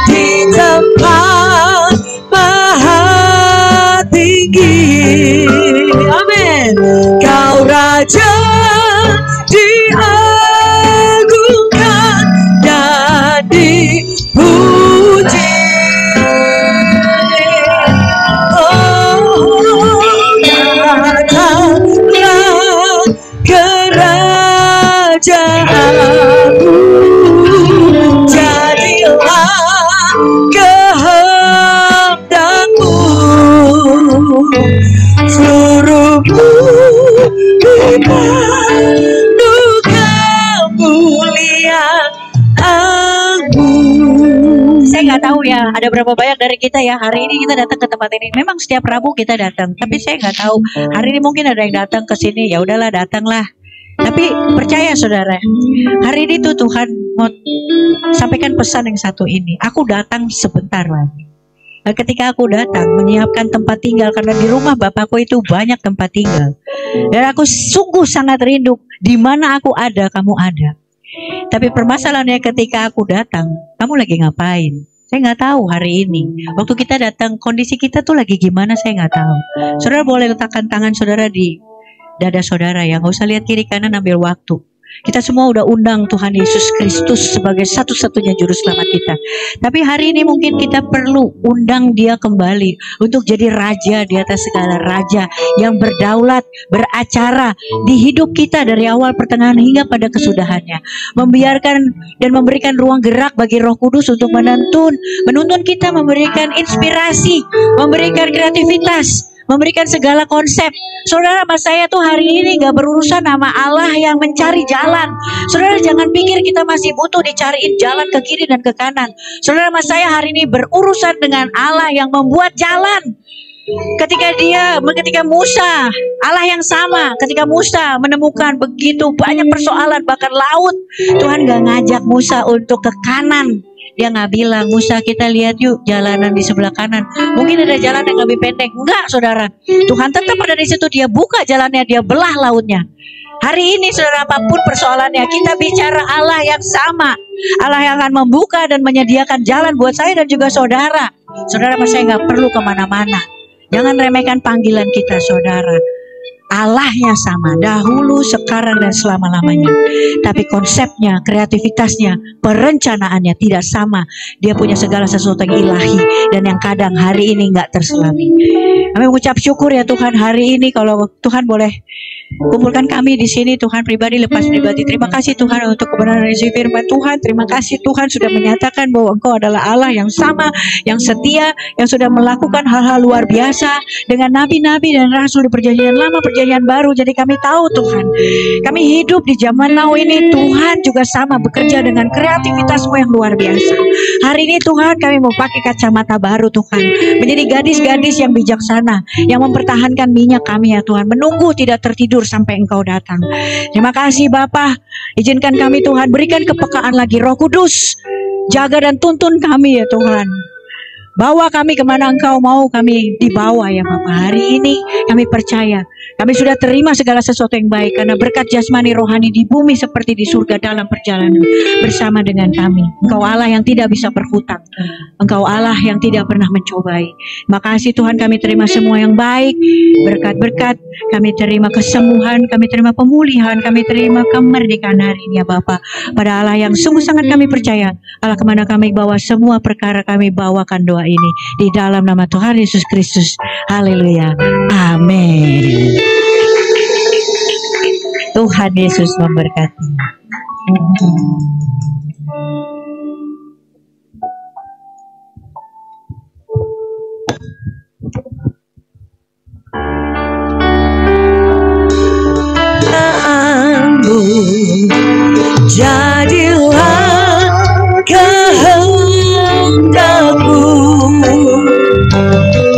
di tempat maha tinggi. Amin. Kau Raja diagungkan dan dipuji. Datanglah kerajaanmu, jadilah kehendakmu, seluruh bumi penuh kemuliaanmu. Saya nggak tahu ya, ada berapa banyak dari kita ya hari ini kita datang ke tempat ini. Memang setiap Rabu kita datang, tapi saya nggak tahu hari ini mungkin ada yang datang ke sini. Ya udahlah, datanglah. Tapi percaya saudara, hari ini tuh Tuhan mau sampaikan pesan yang satu ini. Aku datang sebentar lagi. Dan ketika aku datang menyiapkan tempat tinggal, karena di rumah Bapakku itu banyak tempat tinggal. Dan aku sungguh sangat rindu, di mana aku ada, kamu ada. Tapi permasalahannya ketika aku datang, kamu lagi ngapain? Saya nggak tahu hari ini. Waktu kita datang, kondisi kita tuh lagi gimana, saya nggak tahu. Saudara boleh letakkan tangan saudara di dada saudara ya, nggak usah lihat kiri kanan, ambil waktu. Kita semua udah undang Tuhan Yesus Kristus sebagai satu-satunya juru selamat kita. Tapi hari ini mungkin kita perlu undang dia kembali untuk jadi raja di atas segala raja, yang berdaulat, beracara di hidup kita dari awal, pertengahan hingga pada kesudahannya. Membiarkan dan memberikan ruang gerak bagi Roh Kudus untuk menuntun kita, memberikan inspirasi, memberikan kreativitas, memberikan segala konsep. Saudara, mas saya tuh hari ini gak berurusan sama Allah yang mencari jalan. Saudara, jangan pikir kita masih butuh dicariin jalan ke kiri dan ke kanan. Saudara, mas saya hari ini berurusan dengan Allah yang membuat jalan. Ketika Musa, Allah yang sama, ketika Musa menemukan begitu banyak persoalan, bahkan laut, Tuhan gak ngajak Musa untuk ke kanan. Dia nggak bilang, Musa kita lihat yuk jalanan di sebelah kanan. Mungkin ada jalan yang lebih pendek. Enggak saudara. Tuhan tetap ada di situ. Dia buka jalannya, dia belah lautnya. Hari ini saudara, apapun persoalannya, kita bicara Allah yang sama. Allah yang akan membuka dan menyediakan jalan buat saya dan juga saudara. Saudara, saya nggak perlu kemana-mana. Jangan remehkan panggilan kita saudara. Allahnya sama, dahulu, sekarang, dan selama-lamanya. Tapi konsepnya, kreativitasnya, perencanaannya tidak sama. Dia punya segala sesuatu yang ilahi dan yang kadang hari ini nggak terselami. Kami mengucap syukur ya Tuhan, hari ini kalau Tuhan boleh Kumpulkan kami di sini Tuhan, pribadi lepas pribadi. Terima kasih Tuhan untuk kebenaran isi firman Tuhan. Terima kasih Tuhan sudah menyatakan bahwa Engkau adalah Allah yang sama, yang setia, yang sudah melakukan hal-hal luar biasa dengan nabi-nabi dan rasul di perjanjian lama, perjanjian baru. Jadi kami tahu Tuhan, kami hidup di zaman now ini, Tuhan juga sama bekerja dengan kreativitas-Mu yang luar biasa. Hari ini Tuhan, kami mau pakai kacamata baru Tuhan, menjadi gadis-gadis yang bijaksana, yang mempertahankan minyak kami ya Tuhan, menunggu tidak tertidur sampai Engkau datang. Terima kasih Bapa. Izinkan kami Tuhan, berikan kepekaan lagi Roh Kudus, jaga dan tuntun kami ya Tuhan. Bawa kami kemana Engkau mau kami dibawa ya Bapa. Hari ini kami percaya kami sudah terima segala sesuatu yang baik, karena berkat jasmani rohani di bumi seperti di surga dalam perjalanan bersama dengan kami. Engkau Allah yang tidak bisa berhutang, Engkau Allah yang tidak pernah mencobai. Makasih Tuhan, kami terima semua yang baik, berkat-berkat, kami terima kesembuhan, kami terima pemulihan, kami terima kemerdekaan hari ini ya Bapa. Pada Allah yang sungguh sangat kami percaya, Allah kemana kami bawa semua perkara, kami bawakan doa ini di dalam nama Tuhan Yesus Kristus. Haleluya. Amin. Tuhan Yesus memberkati. Jadilah kehendakmu,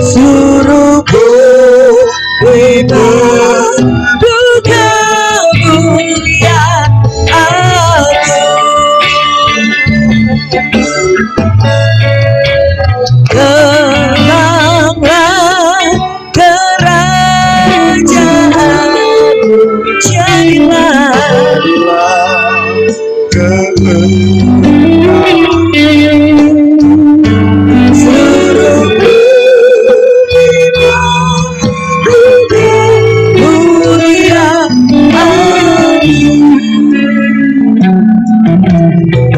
suruhku duka mulia aku, gelanglah kerajaanmu, jadilah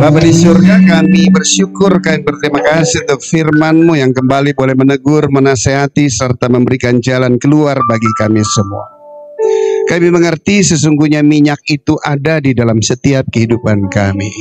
Bapa di surga, kami bersyukur, kami berterima kasih untuk firman-Mu yang kembali boleh menegur, menasehati, serta memberikan jalan keluar bagi kami semua. Kami mengerti sesungguhnya minyak itu ada di dalam setiap kehidupan kami.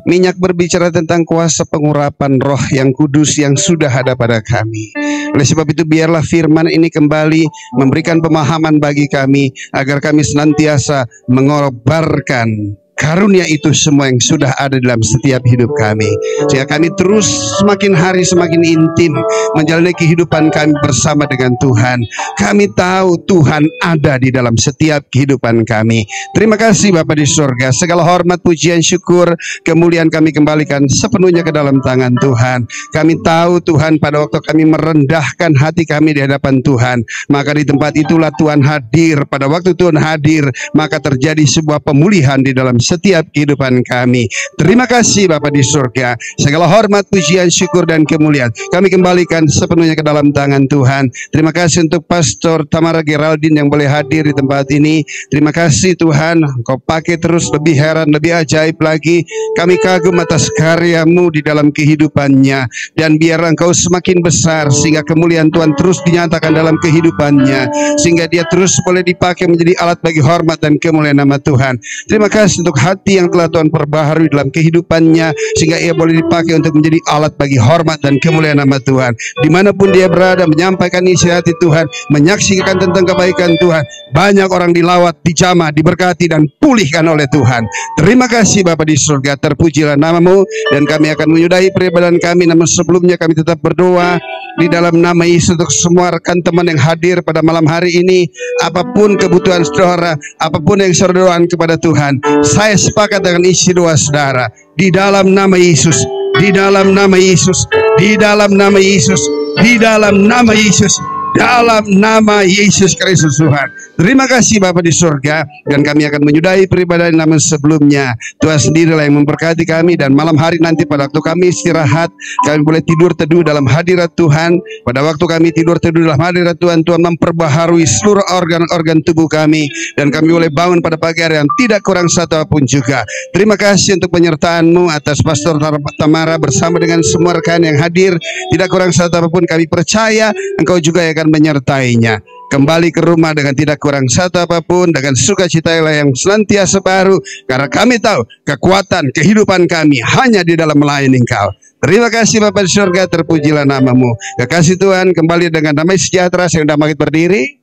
Minyak berbicara tentang kuasa pengurapan Roh yang kudus yang sudah ada pada kami. Oleh sebab itu biarlah firman ini kembali memberikan pemahaman bagi kami, agar kami senantiasa mengobarkan karunia itu semua yang sudah ada dalam setiap hidup kami, sehingga kami terus semakin hari semakin intim menjalani kehidupan kami bersama dengan Tuhan. Kami tahu Tuhan ada di dalam setiap kehidupan kami. Terima kasih Bapa di surga. Segala hormat, pujian, syukur, kemuliaan kami kembalikan sepenuhnya ke dalam tangan Tuhan. Kami tahu Tuhan, pada waktu kami merendahkan hati kami di hadapan Tuhan, maka di tempat itulah Tuhan hadir. Pada waktu Tuhan hadir, maka terjadi sebuah pemulihan di dalam setiap kehidupan kami. Terima kasih Bapa di surga. Segala hormat, pujian, syukur, dan kemuliaan kami kembalikan sepenuhnya ke dalam tangan Tuhan. Terima kasih untuk Pastor Tamara Geraldine yang boleh hadir di tempat ini. Terima kasih Tuhan, Engkau pakai terus lebih heran, lebih ajaib lagi. Kami kagum atas karya-Mu di dalam kehidupannya, dan biar Engkau semakin besar sehingga kemuliaan Tuhan terus dinyatakan dalam kehidupannya, sehingga dia terus boleh dipakai menjadi alat bagi hormat dan kemuliaan nama Tuhan. Terima kasih untuk hati yang telah Tuhan perbaharui dalam kehidupannya, sehingga ia boleh dipakai untuk menjadi alat bagi hormat dan kemuliaan nama Tuhan. Dimanapun dia berada, menyampaikan isi hati Tuhan, menyaksikan tentang kebaikan Tuhan. Banyak orang dilawat, dijamah, diberkati, dan pulihkan oleh Tuhan. Terima kasih Bapa di surga. Terpujilah nama-Mu, dan kami akan menyudahi peribadahan kami. Namun sebelumnya kami tetap berdoa di dalam nama Yesus untuk semua rekan teman yang hadir pada malam hari ini. Apapun kebutuhan saudara, apapun yang saudara doakan kepada Tuhan, saya sepakat dengan isi doa saudara. Di dalam nama Yesus, di dalam nama Yesus, di dalam nama Yesus, di dalam nama Yesus, dalam nama Yesus Kristus Tuhan. Terima kasih Bapa di surga, dan kami akan menyudahi peribadahan namun sebelumnya Tuhan sendirilah yang memberkati kami, dan malam hari nanti pada waktu kami istirahat, kami boleh tidur teduh dalam hadirat Tuhan. Pada waktu kami tidur teduh dalam hadirat Tuhan, Tuhan memperbaharui seluruh organ-organ tubuh kami, dan kami boleh bangun pada pagi hari yang tidak kurang satu apapun juga. Terima kasih untuk penyertaan-Mu atas Pastor Tamara bersama dengan semua rekan yang hadir. Tidak kurang satu apapun, kami percaya Engkau juga yang akan menyertainya. kembali ke rumah dengan tidak kurang satu apapun, dengan sukacita yang senantiasa baru, karena kami tahu kekuatan kehidupan kami hanya di dalam melayani Engkau. Terima kasih Bapa di surga, terpujilah namamu. Kekasih Tuhan, kembali dengan damai sejahtera, saya undang bangkit berdiri.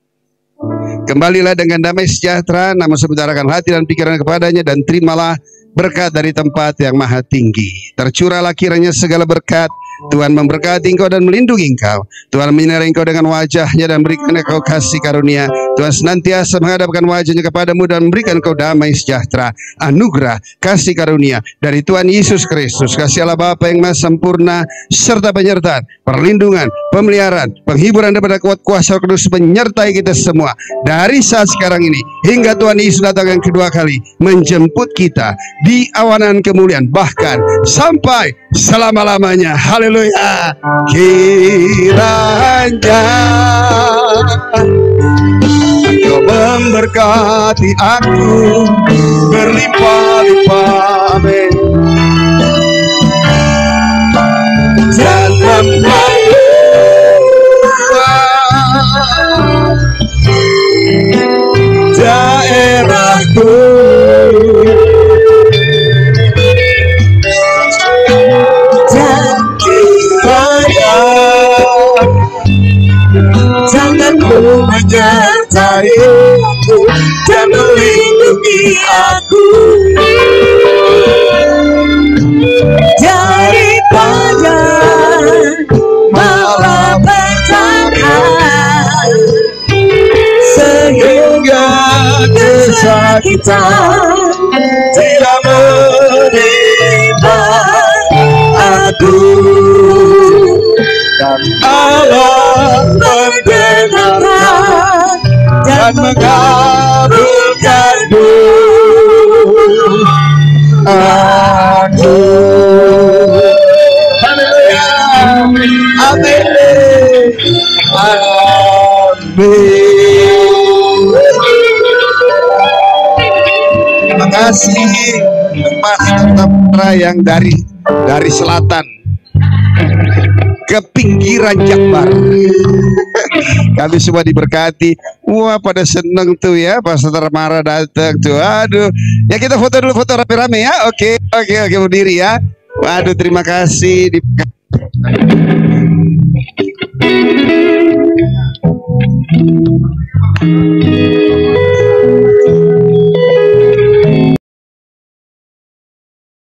Kembalilah dengan damai sejahtera, namun sebentarakan hati dan pikiran kepadanya, dan terimalah berkat dari tempat yang maha tinggi. Tercurahlah kiranya segala berkat. Tuhan memberkati engkau dan melindungi engkau. Tuhan menyinari engkau dengan wajahnya dan berikan engkau kasih karunia. Tuhan senantiasa menghadapkan wajahnya kepadamu dan memberikan engkau damai sejahtera, anugerah, kasih karunia dari Tuhan Yesus Kristus, kasih Allah Bapa yang maha sempurna, serta penyertaan, perlindungan, pemeliharaan, penghiburan daripada kuat kuasa Roh Kudus menyertai kita semua dari saat sekarang ini hingga Tuhan Yesus datang yang kedua kali menjemput kita di awanan kemuliaan, bahkan sampai selama-lamanya. Haleluya. Kiranya Engkau memberkati aku berlimpah-limpah, amin. Dalam daerahku, jangan ku menyertai aku dan melindungi aku daripada malapetaka, sehingga kesakitan tidak menimpa aku. Dan Allah membenarkan dan mengabulkanmu aku. Haleluya. Amin. Amin. Terima kasih Mas Putra yang dari selatan ke pinggiran Jakbar. Kami semua diberkati. Wah, pada seneng tuh ya pas Mara datang tuh. Aduh, ya kita foto dulu, foto rame-rame ya. Oke, berdiri ya. Waduh, terima kasih.